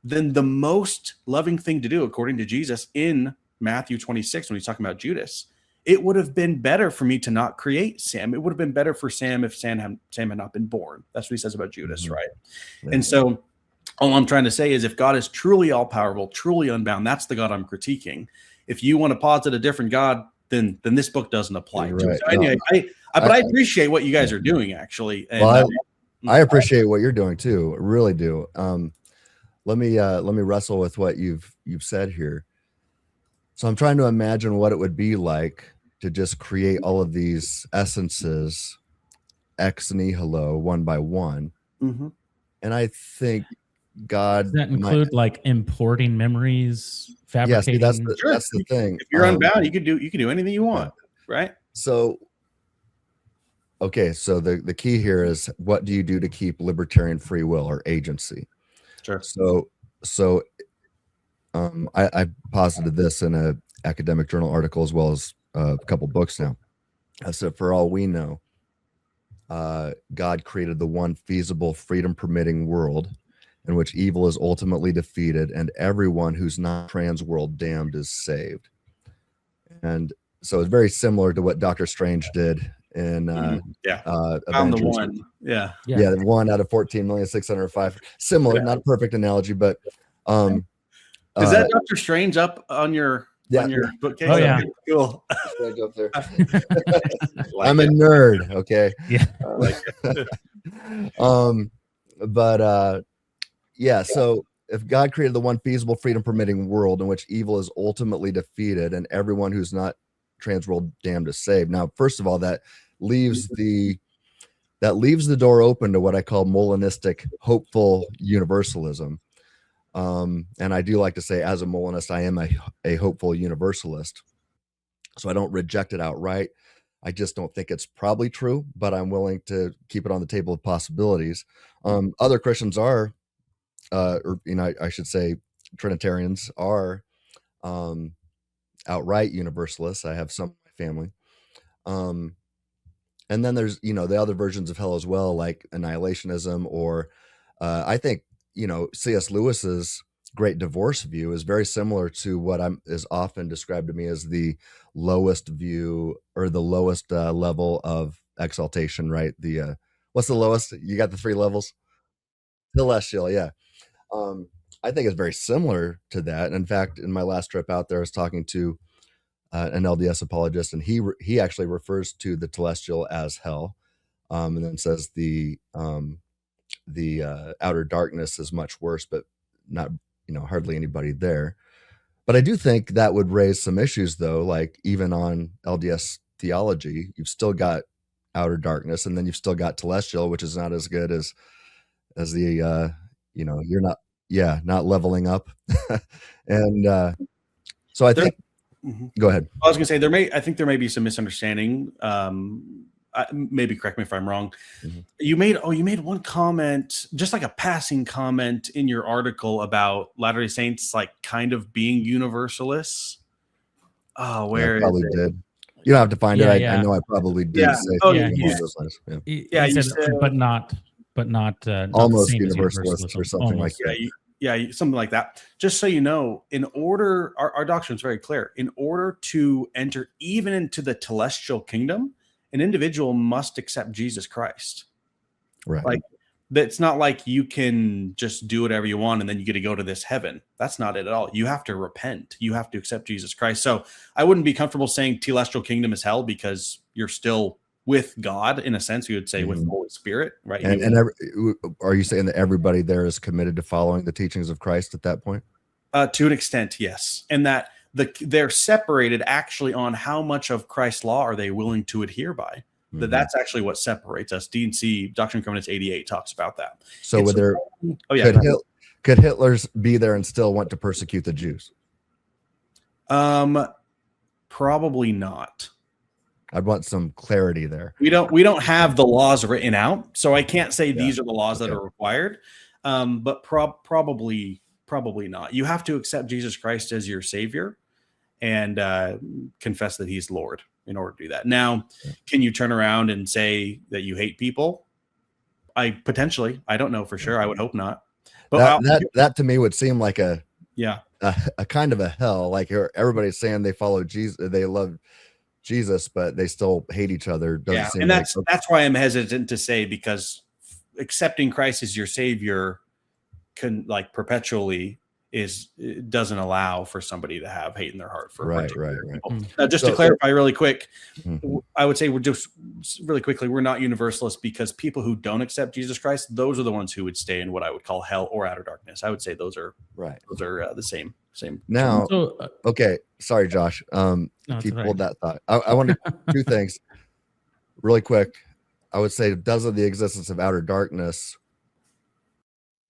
then the most loving thing to do, according to Jesus in Matthew 26, when he's talking about Judas, it would have been better for me to not create Sam. It would have been better for Sam if Sam had not been born. That's what he says about Judas, right? And so all I'm trying to say is, if God is truly all-powerful, truly unbound, that's the God I'm critiquing. If you want to posit a different God, then this book doesn't apply to it. So anyway, but I appreciate what you guys are doing, actually. And, I appreciate what you're doing too. I really do. Let me wrestle with what you've said here. So I'm trying to imagine what it would be like to just create all of these essences ex nihilo, one by one. And I think God, does that include like importing memories, fabricating? Yes, that's the thing. If you're unbound, you can do anything you want, right? So, okay, so the key here is, what do you do to keep libertarian free will or agency? Sure. So I posited this in a academic journal article, as well as a couple books now. So for all we know, God created the one feasible, freedom permitting world in which evil is ultimately defeated and everyone who's not trans world damned is saved. And so it's very similar to what Dr. Strange did in found the one. The 1 out of 14,605,000. Similar, not a perfect analogy, but is that Dr. Strange up on your bookcase? Oh yeah, cool. Right up there. I'm a nerd. Okay. Yeah. So if God created the one feasible, freedom permitting world in which evil is ultimately defeated and everyone who's not trans world damned is saved. Now, first of all, that leaves the door open to what I call Molinistic hopeful universalism. And I do like to say, as a Molinist, I am a hopeful universalist. So I don't reject it outright. I just don't think it's probably true, but I'm willing to keep it on the table of possibilities. Other Christians are, I should say Trinitarians are outright universalists. I have some in my family. And then there's, the other versions of hell as well, like annihilationism, or I think, C.S. Lewis's Great Divorce view is very similar to what is often described to me as the lowest view, or the lowest level of exaltation, right? What's the lowest? You got the 3 levels? Celestial, yeah. I think it's very similar to that. In fact, in my last trip out there, I was talking to an LDS apologist, and he actually refers to the telestial as hell, and then says the outer darkness is much worse, but not, hardly anybody there. But I do think that would raise some issues, though. Like even on LDS theology, you've still got outer darkness, and then you've still got telestial, which is not as good as the you're not leveling up. And so I think go ahead. I was gonna say I think there may be some misunderstanding. Maybe correct me if I'm wrong. You made one comment, just like a passing comment in your article about Latter-day Saints like kind of being universalists. Oh, where I probably is it? did. You don't have to find it. I know I probably did say those lines. He said, but not almost universalists or something like that. Yeah, something like that. Just so you know, in order, our doctrine is very clear. In order to enter even into the telestial kingdom, an individual must accept Jesus Christ. Right. Like, that's not like you can just do whatever you want and then you get to go to this heaven. That's not it at all. You have to repent. You have to accept Jesus Christ. So I wouldn't be comfortable saying telestial kingdom is hell, because you're still with God in a sense. You would say with the Holy Spirit, right? And are you saying that everybody there is committed to following the teachings of Christ at that point? To an extent, yes. And that they're separated actually on how much of Christ's law are they willing to adhere by. That's actually what separates us. D&C, Doctrine and Covenants 88 talks about that. So could Hitler be there and still want to persecute the Jews? Probably not. I'd want some clarity there. We don't have the laws written out, so I can't say these are the laws that are required. But probably not. You have to accept Jesus Christ as your Savior and confess that He's Lord in order to do that. Now, can you turn around and say that you hate people? I don't know for sure. I would hope not. But that to me would seem like a kind of a hell. Like everybody's saying they follow Jesus, they love Jesus, but they still hate each other. And that's why I'm hesitant to say, because accepting Christ as your Savior can perpetually doesn't allow for somebody to have hate in their heart for right. Just to clarify really quick, I would say we're just really quickly, we're not universalists, because people who don't accept Jesus Christ, those are the ones who would stay in what I would call hell or outer darkness. I would say those are the same. Now, okay, sorry, Josh. Pulled that thought. I wanted two things really quick. I would say, doesn't the existence of outer darkness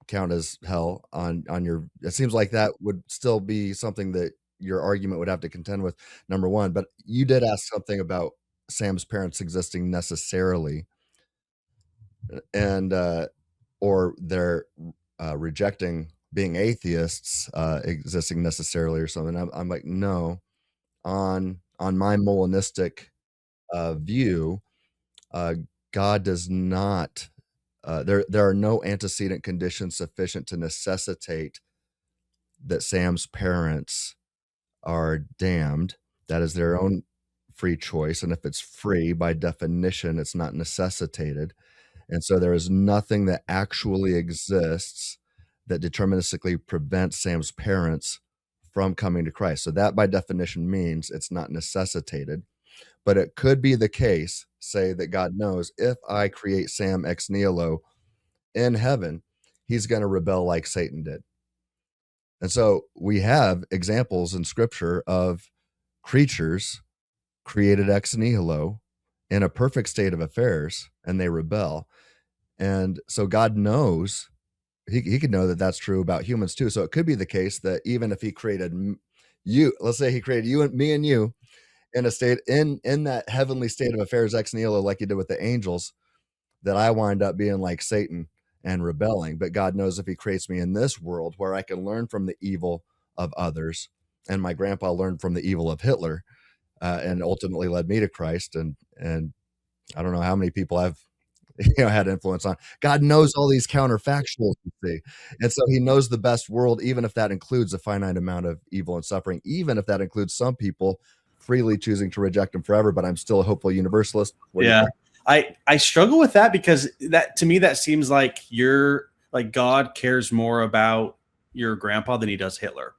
count as hell on your? It seems like that would still be something that your argument would have to contend with, number one. But you did ask something about Sam's parents existing necessarily, and or they're rejecting being atheists existing necessarily or something. I'm like, no. On my Molinistic view, God does not. There are no antecedent conditions sufficient to necessitate that Sam's parents are damned. That is their own free choice, and if it's free, by definition, it's not necessitated. And so there is nothing that actually exists that deterministically prevents Sam's parents from coming to Christ. So that by definition means it's not necessitated. But it could be the case, say, that God knows if I create Sam ex nihilo in heaven, he's going to rebel like Satan did. And so we have examples in Scripture of creatures created ex nihilo in a perfect state of affairs, and they rebel. And so God knows, he could know that that's true about humans too. So it could be the case that even if he created you, let's say he created you and me and you in a state in that heavenly state of affairs ex nihilo, like he did with the angels, that I wind up being like Satan and rebelling. But God knows if he creates me in this world where I can learn from the evil of others, and my grandpa learned from the evil of Hitler, and ultimately led me to Christ, and I don't know how many people I've had influence on. God knows all these counterfactuals, you see, and so he knows the best world, even if that includes a finite amount of evil and suffering, even if that includes some people freely choosing to reject him forever. But I'm still a hopeful universalist. I struggle with that, because that, to me, that seems like you're like God cares more about your grandpa than he does Hitler.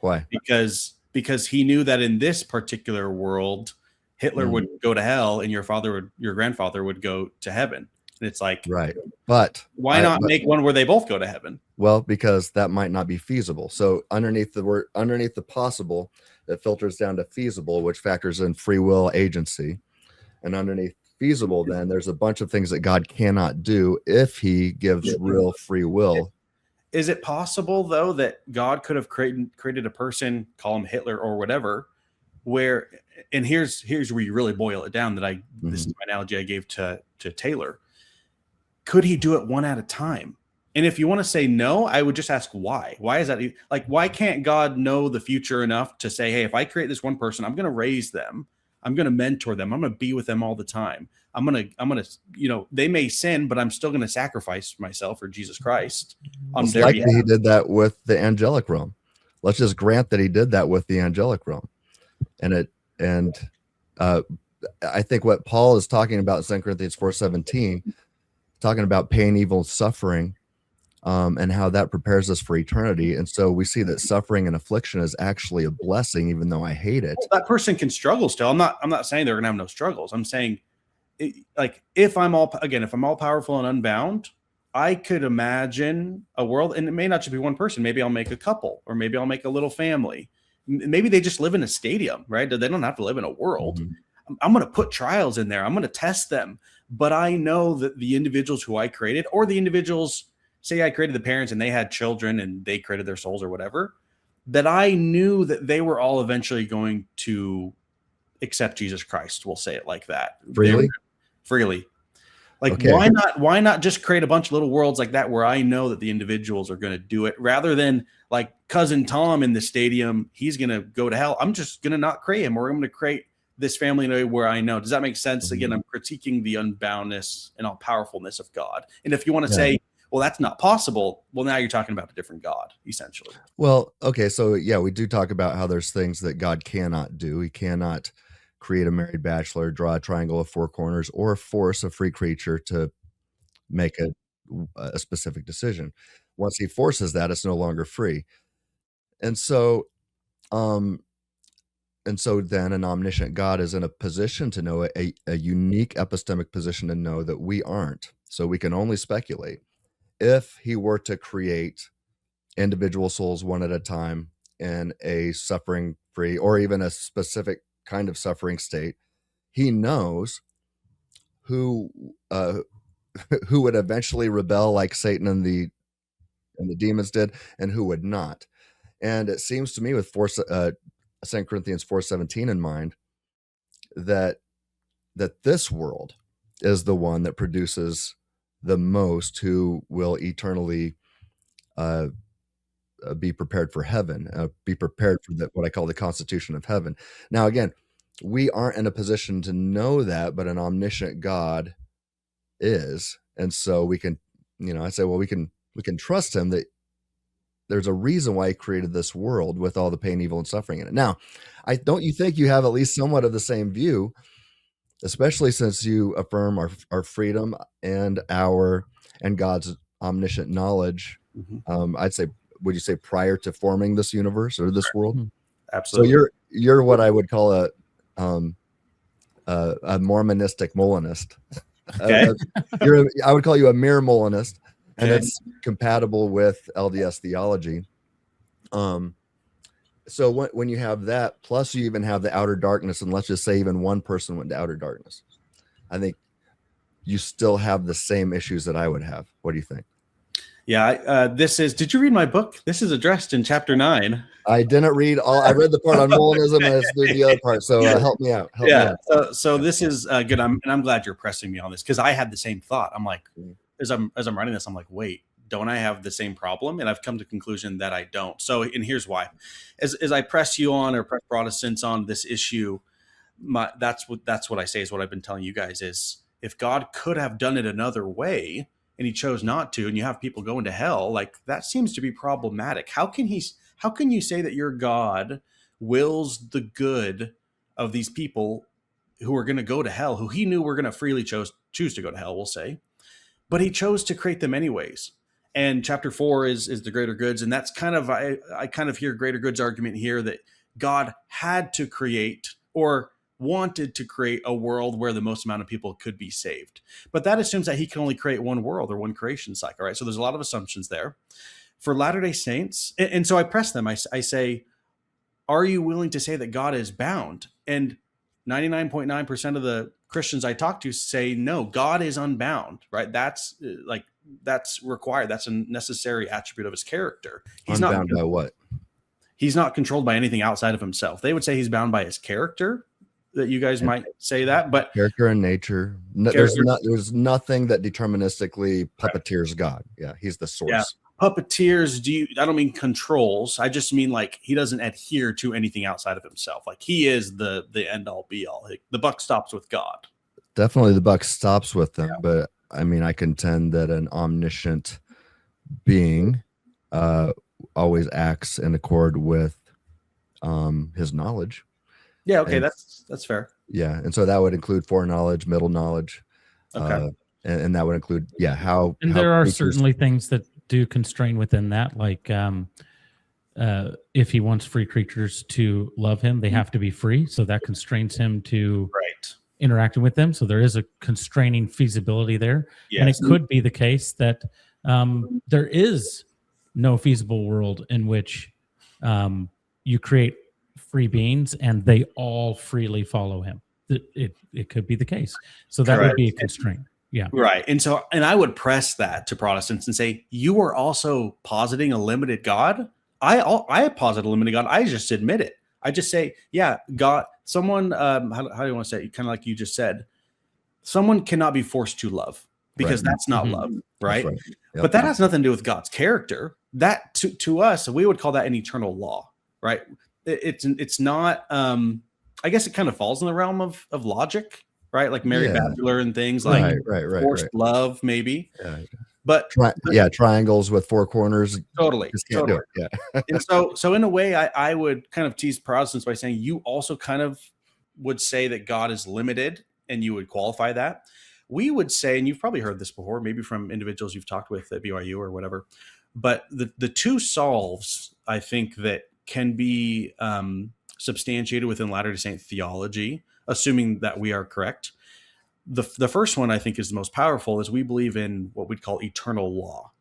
Why? Because he knew that in this particular world, Hitler would go to hell and your grandfather would go to heaven. And it's like, right. But why not make one where they both go to heaven? Well, because that might not be feasible. So underneath the possible, that filters down to feasible, which factors in free will agency. And underneath feasible, then there's a bunch of things that God cannot do if he gives real free will. Is it possible, though, that God could have created a person, call him Hitler or whatever, where, and here's where you really boil it down, that this is my analogy I gave to Taylor. Could he do it one at a time? And if you want to say no, I would just ask why. Why is that? Like, why can't God know the future enough to say, hey, if I create this one person, I'm going to raise them, I'm going to mentor them, I'm going to be with them all the time. I'm going to, they may sin, but I'm still going to sacrifice myself for Jesus Christ. It's likely he did that with the angelic realm. Let's just grant that he did that with the angelic realm. And I think what Paul is talking about in 2 Corinthians 4:17, talking about pain, evil, suffering, and how that prepares us for eternity. And so we see that suffering and affliction is actually a blessing, even though I hate it. Well, that person can struggle still. I'm not saying they're going to have no struggles. I'm saying, if I'm all powerful and unbound, I could imagine a world, and it may not just be one person. Maybe I'll make a couple, or maybe I'll make a little family. Maybe they just live in a stadium, right? They don't have to live in a world. Mm-hmm. I'm going to put trials in there. I'm going to test them. But I know that the individuals who I created, or the individuals, say I created the parents and they had children and they created their souls or whatever, that I knew that they were all eventually going to accept Jesus Christ. We'll say it like that. Freely. Like, okay. Why not just create a bunch of little worlds like that where I know that the individuals are going to do it, rather than like cousin Tom in the stadium, he's going to go to hell. I'm just going to not create him, or I'm going to create this family in a way where I know. Does that make sense? Mm-hmm. Again, I'm critiquing the unboundness and all powerfulness of God. And if you want to say, well, that's not possible, well, now you're talking about a different God, essentially. Well, okay. So yeah, we do talk about how there's things that God cannot do. He cannot create a married bachelor, draw a triangle of four corners, or force a free creature to make a specific decision. Once he forces that, it's no longer free. And so then an omniscient God is in a position to know, a unique epistemic position to know that we aren't. So we can only speculate. If he were to create individual souls one at a time in a suffering free, or even a specific kind of suffering state, he knows who would eventually rebel like Satan and the demons did, and who would not. And it seems to me, with 2 Corinthians 4:17 in mind, that this world is the one that produces the most who will eternally be prepared for heaven, be prepared for what I call the constitution of heaven. Now, again, we aren't in a position to know that, but an omniscient God is. And so we can, I say, well, we can trust him that there's a reason why he created this world with all the pain, evil, and suffering in it. Now, don't you think you have at least somewhat of the same view, especially since you affirm our freedom and God's omniscient knowledge? Mm-hmm. I'd say, would you say prior to forming this universe or this world? Absolutely. So you're what I would call a Mormonistic Molinist. Okay. I would call you a mere Molinist, and it's compatible with LDS theology. So when you have that, plus you even have the outer darkness, and let's just say even one person went to outer darkness, I think you still have the same issues that I would have. What do you think? Yeah, did you read my book? This is addressed in chapter 9. I didn't read all. I read the part on Molinism, and it's the other part. So help me out. Me out. So this is good. I'm glad you're pressing me on this, because I had the same thought. I'm like, as I'm writing this, I'm like, wait, don't I have the same problem? And I've come to the conclusion that I don't. So, and here's why. As I press you on, or press Protestants on this issue, that's what I say is what I've been telling you guys is, if God could have done it another way, and he chose not to, and you have people going to hell, like, that seems to be problematic. How can you say that your God wills the good of these people who are going to go to hell, who he knew were going to freely choose to go to hell, we'll say, but he chose to create them anyways? And chapter 4 is the greater goods. And that's kind of, I kind of hear greater goods argument here that God had to create or wanted to create a world where the most amount of people could be saved. But that assumes that he can only create one world or one creation cycle, right? So there's a lot of assumptions there. For Latter-day Saints, and so I press them, I say, are you willing to say that God is bound? And 99.9% of the Christians I talk to say, no, God is unbound, right? That's required. That's a necessary attribute of his character. He's unbound by what? He's not controlled by anything outside of himself. They would say he's bound by his character. That you guys might say that, but character and nature. There's nothing that deterministically puppeteers God. Yeah, he's the source. Yeah. Puppeteers, I don't mean controls. I just mean like he doesn't adhere to anything outside of himself. Like he is the end all be all. Like, the buck stops with God. Definitely the buck stops with them. Yeah. But I mean, I contend that an omniscient being always acts in accord with his knowledge. Yeah, okay, and that's fair. Yeah, and so that would include foreknowledge, middle knowledge, okay, and that would include how. And there are certainly things that do constrain within that, like if he wants free creatures to love him, they have to be free, so that constrains him to interacting with them. So there is a constraining feasibility there, and it could be the case that there is no feasible world in which you create free beings and they all freely follow him. It could be the case. So that would be a constraint. Yeah. Right. And I would press that to Protestants and say, you are also positing a limited God. I posit a limited God. I just admit it. I just say, yeah, God, someone, how do you want to say it? Kind of like you just said, someone cannot be forced to love because that's not love. Right. Yep. But that has nothing to do with God's character. That to us, we would call that an eternal law, right? It's not, I guess it kind of falls in the realm of logic, right? Like Mary Bachelor and things like forced love, maybe. Yeah. But triangles with four corners. Totally. Just can't do it. Yeah. And so in a way, I would kind of tease Protestants by saying you also kind of would say that God is limited, and you would qualify that. We would say, and you've probably heard this before, maybe from individuals you've talked with at BYU or whatever, but the two solves, I think, that can be substantiated within Latter-day Saint theology, assuming that we are correct. The first one I think is the most powerful, is we believe in what we'd call eternal law.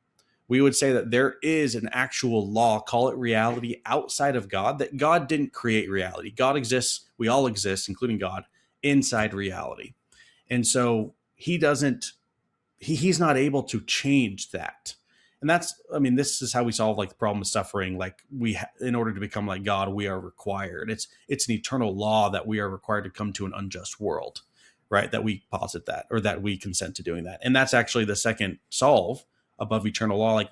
We would say that there is an actual law, call it reality, outside of God, that God didn't create reality. God exists, we all exist, including God, inside reality. And so he's not able to change that. And this is how we solve like the problem of suffering. Like in order to become like God, we are required. It's an eternal law that we are required to come to an unjust world, right? That we posit that, or that we consent to doing that. And that's actually the second solve above eternal law. Like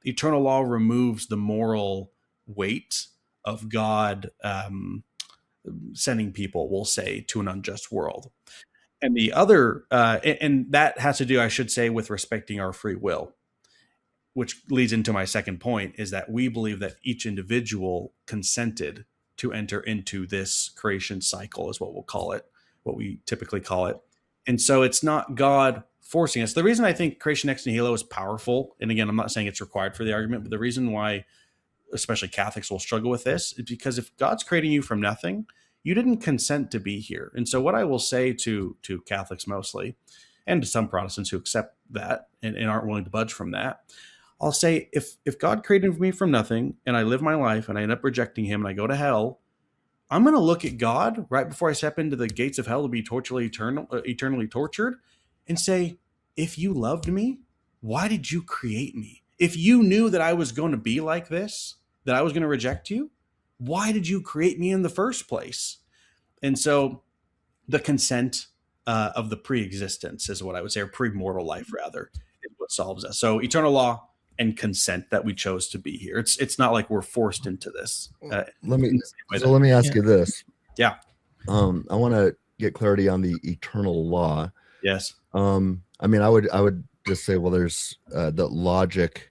eternal law removes the moral weight of God sending people, we'll say, to an unjust world. And the other, and that has to do, I should say, with respecting our free will, which leads into my second point, is that we believe that each individual consented to enter into this creation cycle, is what we'll call it, what we typically call it. And so it's not God forcing us. The reason I think creation ex nihilo is powerful, and again, I'm not saying it's required for the argument, but the reason why especially Catholics will struggle with this is because if God's creating you from nothing, you didn't consent to be here. And so what I will say to Catholics mostly, and to some Protestants who accept that and aren't willing to budge from that, I'll say, if God created me from nothing and I live my life and I end up rejecting him and I go to hell, I'm going to look at God right before I step into the gates of hell to be eternally tortured and say, if you loved me, why did you create me? If you knew that I was going to be like this, that I was going to reject you, why did you create me in the first place? And so the consent of the pre-existence is what I would say, or pre-mortal life rather, is what solves us. So eternal law and consent that we chose to be here. It's not like we're forced into this. Let me ask you this. Yeah. I want to get clarity on the eternal law. Yes. I mean, I would just say, well, there's that logic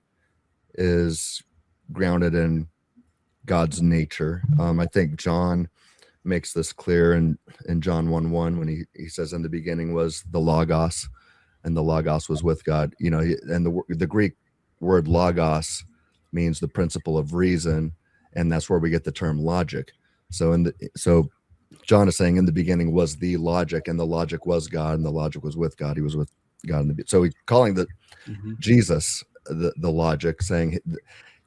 is grounded in God's nature. I think John makes this clear in John 1:1 when he says, in the beginning was the Logos, and the Logos was with God. You know, and the Greek word logos means the principle of reason, and that's where we get the term logic. So John is saying in the beginning was the logic, and the logic was God, and the logic was with God. He was with God. So he's calling Jesus the logic, saying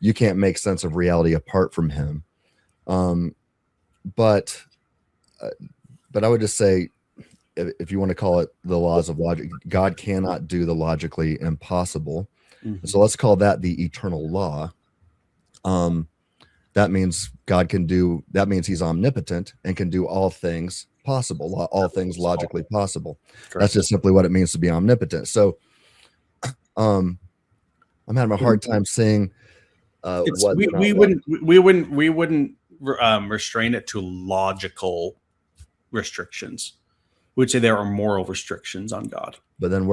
you can't make sense of reality apart from him. But I would just say, if you want to call it the laws of logic, God cannot do the logically impossible. So let's call that the eternal law. That means God can do, that means he's omnipotent and can do all things possible, all things logically possible. Correct. That's just simply what it means to be omnipotent. So I'm having a hard time seeing we wouldn't restrain it to logical restrictions. We'd say there are moral restrictions on God. But then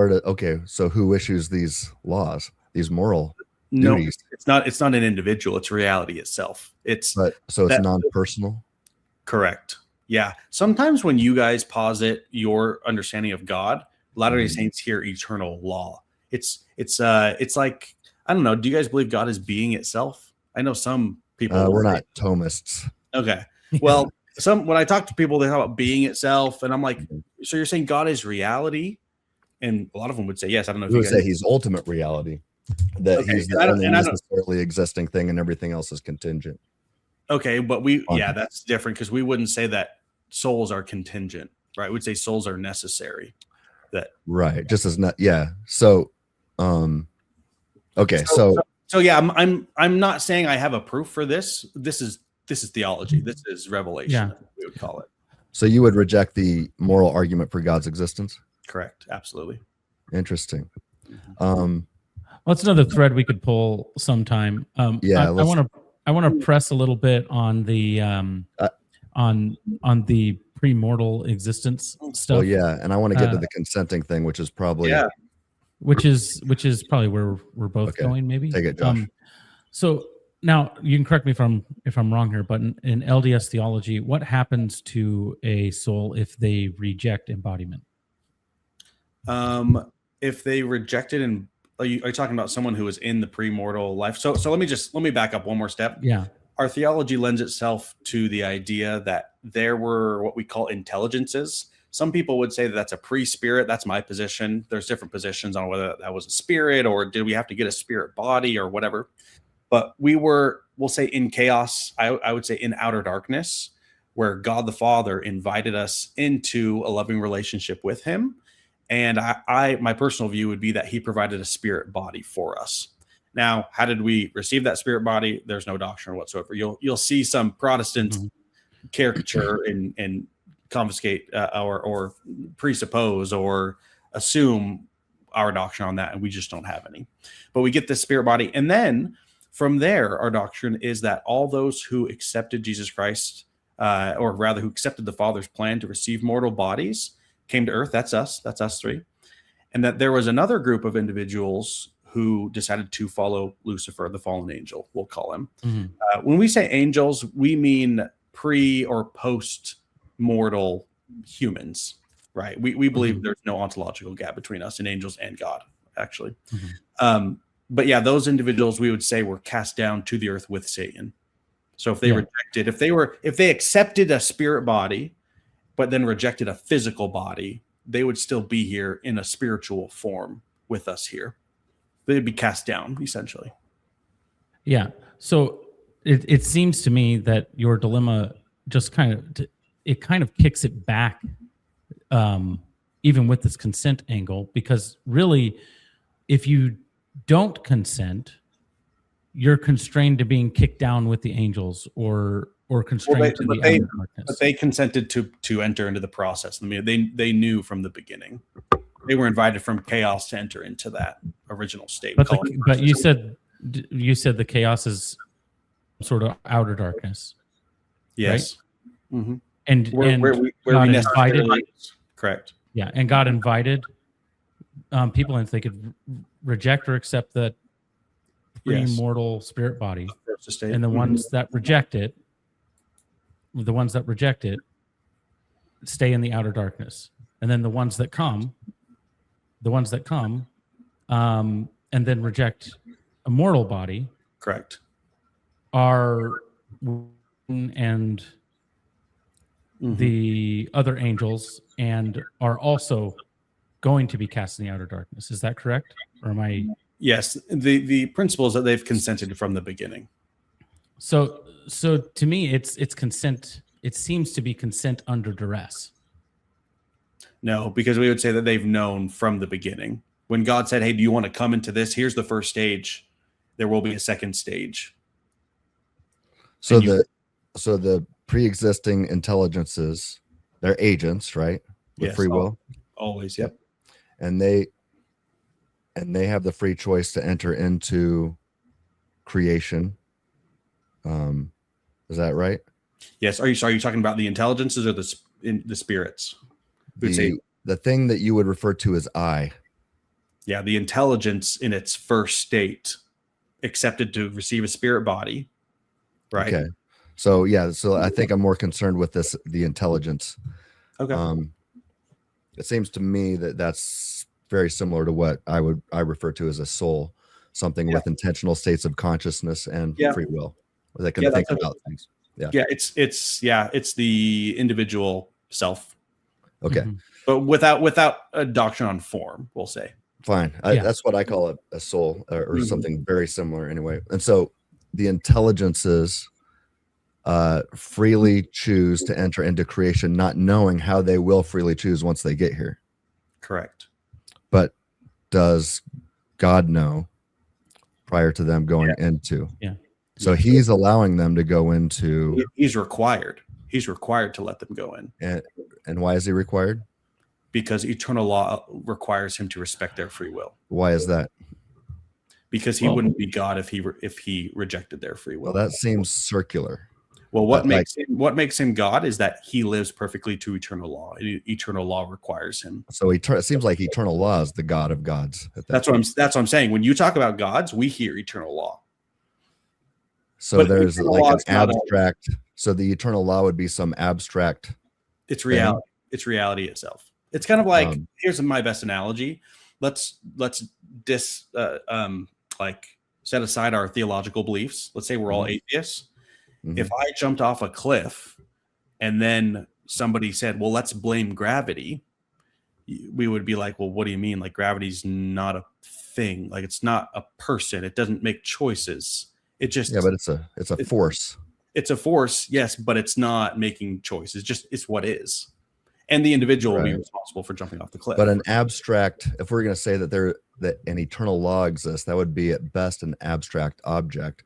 so who issues these laws, these moral duties? It's not an individual, it's reality itself. It's non-personal. Correct. Yeah. Sometimes when you guys posit your understanding of God, Latter-day Saints hear eternal law. It's like, I don't know, do you guys believe God is being itself? I know some people we're not Thomists. Okay. Well, when I talk to people, they talk about being itself, and I'm like, so you're saying God is reality? And a lot of them would say yes. I don't know if you would say he's ultimate reality, that he's the only necessarily existing thing, and everything else is contingent. Okay, but that's different, because we wouldn't say that souls are contingent, right? We'd say souls are necessary. Right, just as not. Yeah. So, okay. So yeah, I'm not saying I have a proof for this. This is theology. This is revelation. We would call it. So you would reject the moral argument for God's existence? Correct. Absolutely. Interesting. Well, that's another thread we could pull sometime. I want to press a little bit on the on the premortal existence stuff. Oh yeah, and I want to get to the consenting thing, which is probably which is probably where we're both going. Maybe take it, Josh. So now you can correct me if I'm wrong here, but in LDS theology, what happens to a soul if they reject embodiment? If they reject it, are you talking about someone who is in the premortal life? So let me back up one more step. Yeah. Our theology lends itself to the idea that there were what we call intelligences. Some people would say that that's a pre-spirit. That's my position. There's different positions on whether that was a spirit or did we have to get a spirit body or whatever. But we'll say in chaos, I would say in outer darkness, where God the Father invited us into a loving relationship with him. And my personal view would be that he provided a spirit body for us. Now, how did we receive that spirit body? There's no doctrine whatsoever. You'll see some Protestants caricature and confiscate or presuppose or assume our doctrine on that, and we just don't have any. But we get this spirit body, and then from there, our doctrine is that all those who accepted Jesus Christ, or rather who accepted the Father's plan to receive mortal bodies, came to earth. That's us three. And that there was another group of individuals who decided to follow Lucifer, the fallen angel, we'll call him. When we say angels, we mean pre or post mortal humans, right? We believe there's no ontological gap between us and angels and God, actually. But yeah, those individuals we would say were cast down to the earth with Satan. So if they rejected, if they accepted a spirit body, but then rejected a physical body, they would still be here in a spiritual form with us here. They'd be cast down, essentially. Yeah. So it seems to me that your dilemma just kind of kicks it back, even with this consent angle, because really, if you don't consent, you're constrained to being kicked down with the angels or constrained to the outer darkness. But they consented to enter into the process. I mean, they knew from the beginning. They were invited from chaos to enter into that original state. But you said the chaos is sort of outer darkness. Yes. Right? And where God we invited. Correct. Yeah, and God invited people, and if they could reject or accept that pre-mortal spirit body, and the ones that reject it, stay in the outer darkness, and then the ones that come the ones that come, and then reject a mortal body, Correct. are and the other angels, and are also going to be cast in the outer darkness. Is that correct? Or am I? Yes. The principle is that they've consented from the beginning. So to me, it's consent. It seems to be consent under duress. No, because we would say that they've known from the beginning. When God said, hey, do you want to come into this? Here's the first stage. There will be a second stage. So the pre-existing intelligences, they're agents, right? With Yes, free will. Always, yep. And they have the free choice to enter into creation. Is that right? Yes. Are you talking about the intelligences or the spirits? The thing that you would refer to as I. Yeah, the intelligence in its first state accepted to receive a spirit body, right? Okay. So I think I'm more concerned with the intelligence. Okay. It seems to me that that's very similar to what I refer to as a soul, something with intentional states of consciousnness and free will, where they can think about things. Yeah. It's the individual self. Okay. But without a doctrine on form, we'll say. Fine. That's what I call a soul, or something very similar anyway. And so the intelligences freely choose to enter into creation, not knowing how they will freely choose once they get here. Correct. But does God know prior to them going into? Yeah. So he's allowing them to go into. He's required. He's required to let them go in. And why is he required? Because eternal law requires him to respect their free will. Why is that? Because he wouldn't be God if he rejected their free will. Well, that seems circular. Well, what makes him God is that he lives perfectly to eternal law. Eternal law requires him. So it seems like eternal law is the God of gods. That's what I'm saying. When you talk about gods, we hear eternal law. So but there's like an abstract. So the eternal law would be some abstract. It's reality. It's reality itself. It's kind of like, here's my best analogy. Let's set aside our theological beliefs. Let's say we're all atheists. If I jumped off a cliff and then somebody said, well, let's blame gravity, we would be like, well, what do you mean? Like, gravity's not a thing. Like, it's not a person. It doesn't make choices. It just, but it's a force. It's a force, yes, but it's not making choices. It's what is. And the individual will be responsible for jumping off the cliff. But an abstract, if we're going to say that an eternal law exists, that would be at best an abstract object.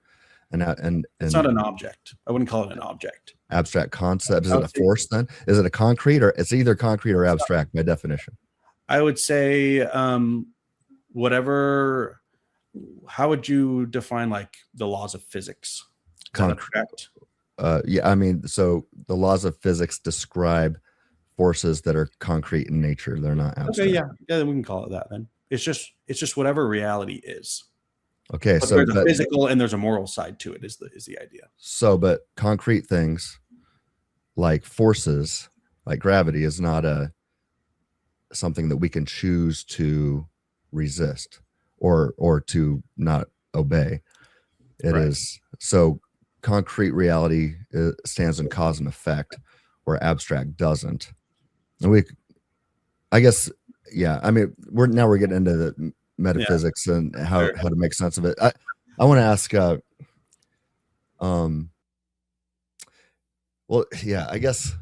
And it's not an object. I wouldn't call it an object. Abstract concept. Is it a force then? Is it a concrete, or it's either concrete or abstract by definition? I would say whatever. How would you define like the laws of physics? Concrete. I mean, so the laws of physics describe forces that are concrete in nature. They're not abstract. Okay, yeah, then we can call it that. Then it's just whatever reality is. Okay, but so there's a physical and there's a moral side to it. Is the idea? So, but concrete things like forces, like gravity, is not something that we can choose to resist or to not obey. It is so. Concrete reality stands in cause and effect, where abstract doesn't. And I guess, I mean, we're getting into the metaphysics and how to make sense of it. I want to ask, I guess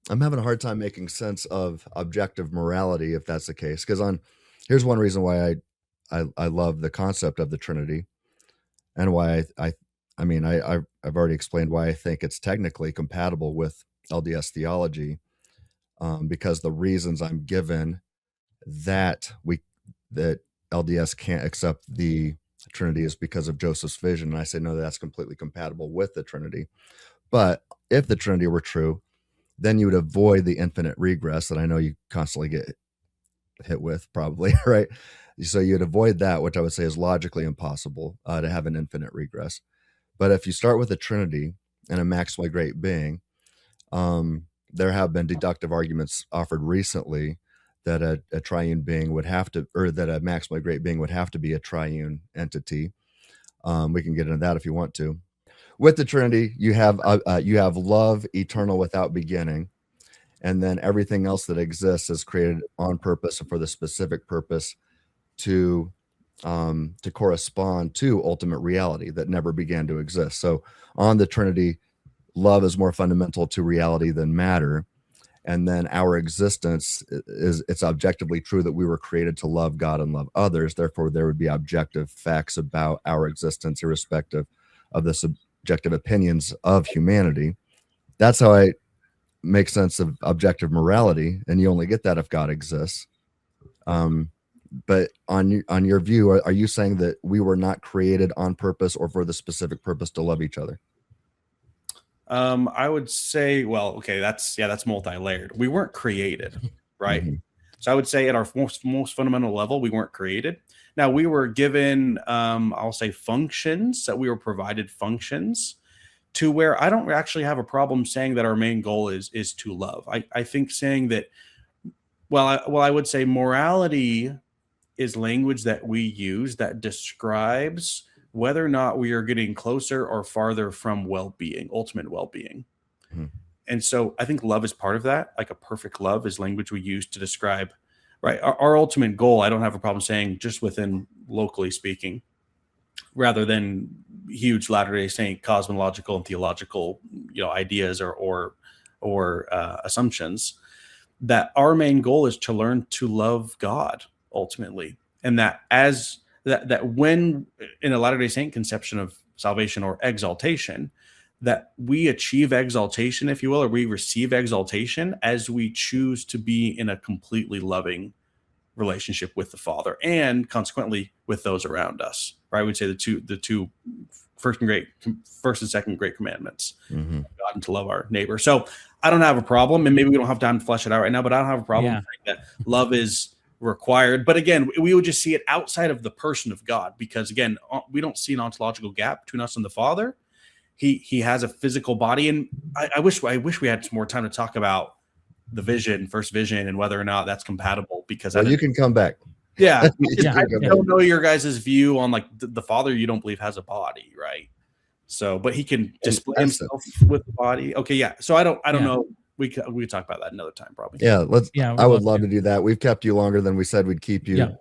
I'm having a hard time making sense of objective morality, if that's the case. Because here's one reason why I love the concept of the Trinity, and why I've already explained why I think it's technically compatible with LDS theology, because the reasons I'm given that LDS can't accept the Trinity is because of Joseph's vision. And I say, no, that's completely compatible with the Trinity. But if the Trinity were true, then you would avoid the infinite regress that I know you constantly get hit with, probably, right? So you'd avoid that, which I would say is logically impossible to have an infinite regress. But if you start with a Trinity and a maximally great being, there have been deductive arguments offered recently that a triune being would have to, or that a maximally great being would have to be a triune entity. We can get into that if you want to. With the Trinity, you have love eternal without beginning, and then everything else that exists is created on purpose and for the specific purpose to correspond to ultimate reality that never began to exist. So on the Trinity, love is more fundamental to reality than matter. And then our existence it's objectively true that we were created to love God and love others. Therefore, there would be objective facts about our existence, irrespective of the subjective opinions of humanity. That's how I make sense of objective morality. And you only get that if God exists. But on your view, are you saying that we were not created on purpose or for the specific purpose to love each other? I would say, well, okay, that's multi-layered. We weren't created, right? Mm-hmm. So I would say at our most fundamental level, we weren't created. Now we were given, I'll say functions, that we were provided functions to where I don't actually have a problem saying that our main goal is to love. I think saying that, I would say morality is language that we use that describes whether or not we are getting closer or farther from well-being, ultimate well-being. Mm-hmm. And so I think love is part of that. Like a perfect love is language we use to describe, right? Our ultimate goal, I don't have a problem saying just within locally speaking, rather than huge Latter-day Saint cosmological and theological, ideas or assumptions, that our main goal is to learn to love God ultimately. And that that when in a Latter-day Saint conception of salvation or exaltation, that we achieve exaltation, if you will, or we receive exaltation as we choose to be in a completely loving relationship with the Father and consequently with those around us. Right? I would say the two first and second great commandments, mm-hmm. God and to love our neighbor. So I don't have a problem, and maybe we don't have time to flesh it out right now, but I don't have a problem saying that love is required. But again, we would just see it outside of the person of God, because again, we don't see an ontological gap between us and the Father. He has a physical body, and I wish we had some more time to talk about the first vision, and whether or not that's compatible. Because you can come back. Yeah, I don't know your guys' view on like the Father. You don't believe has a body, right? So, but he can display himself with the body. Okay, yeah. So I don't know. We could talk about that another time, probably. Yeah, I would love to do that. We've kept you longer than we said we'd keep you. Yeah.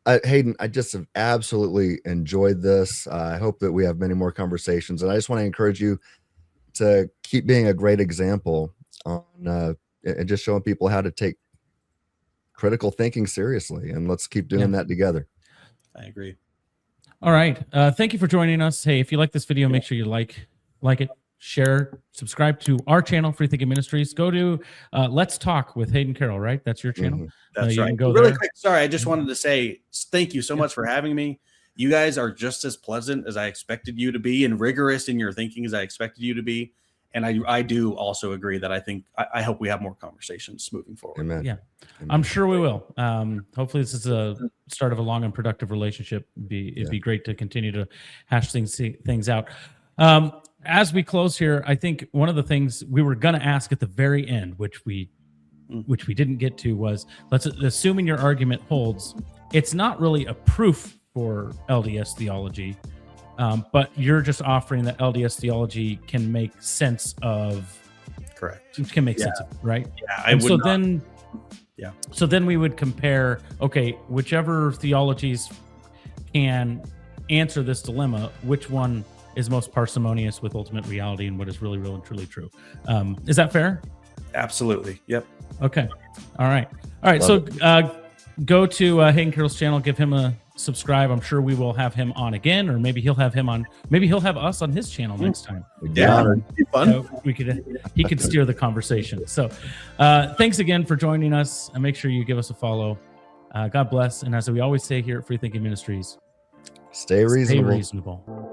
And Hayden, I just have absolutely enjoyed this. I hope that we have many more conversations, and I just want to encourage you to keep being a great example on and just showing people how to take critical thinking seriously. And let's keep doing that together. I agree. All right. Thank you for joining us. Hey, if you like this video, make sure you like it, share, subscribe to our channel, FreeThinking Ministries. Go to Let's Talk with Hayden Carroll, right? That's your channel. Mm-hmm. That's right. Go really quick. Sorry, I just wanted to say thank you so much for having me. You guys are just as pleasant as I expected you to be, and rigorous in your thinking as I expected you to be. And I do also agree that I hope we have more conversations moving forward. Amen. Yeah, Amen. I'm sure we will. Hopefully this is a start of a long and productive relationship. It'd be great to continue to hash things out. As we close here, I think one of the things we were going to ask at the very end, which we didn't get to, was assuming your argument holds, it's not really a proof for LDS theology. But you're just offering that LDS theology can make sense of. Correct. Can make sense of, right? Yeah. So then we would compare, okay, whichever theologies can answer this dilemma, which one is most parsimonious with ultimate reality and what is really real and truly true. Is that fair? Absolutely. Yep. Okay. All right. So go to Hayden Carroll's channel, give him a subscribe. I'm sure we will have him on again, or maybe he'll have us on his channel next time. Yeah, fun. He could steer the conversation. So thanks again for joining us, and make sure you give us a follow. God bless. And as we always say here at FreeThinking Ministries, stay reasonable.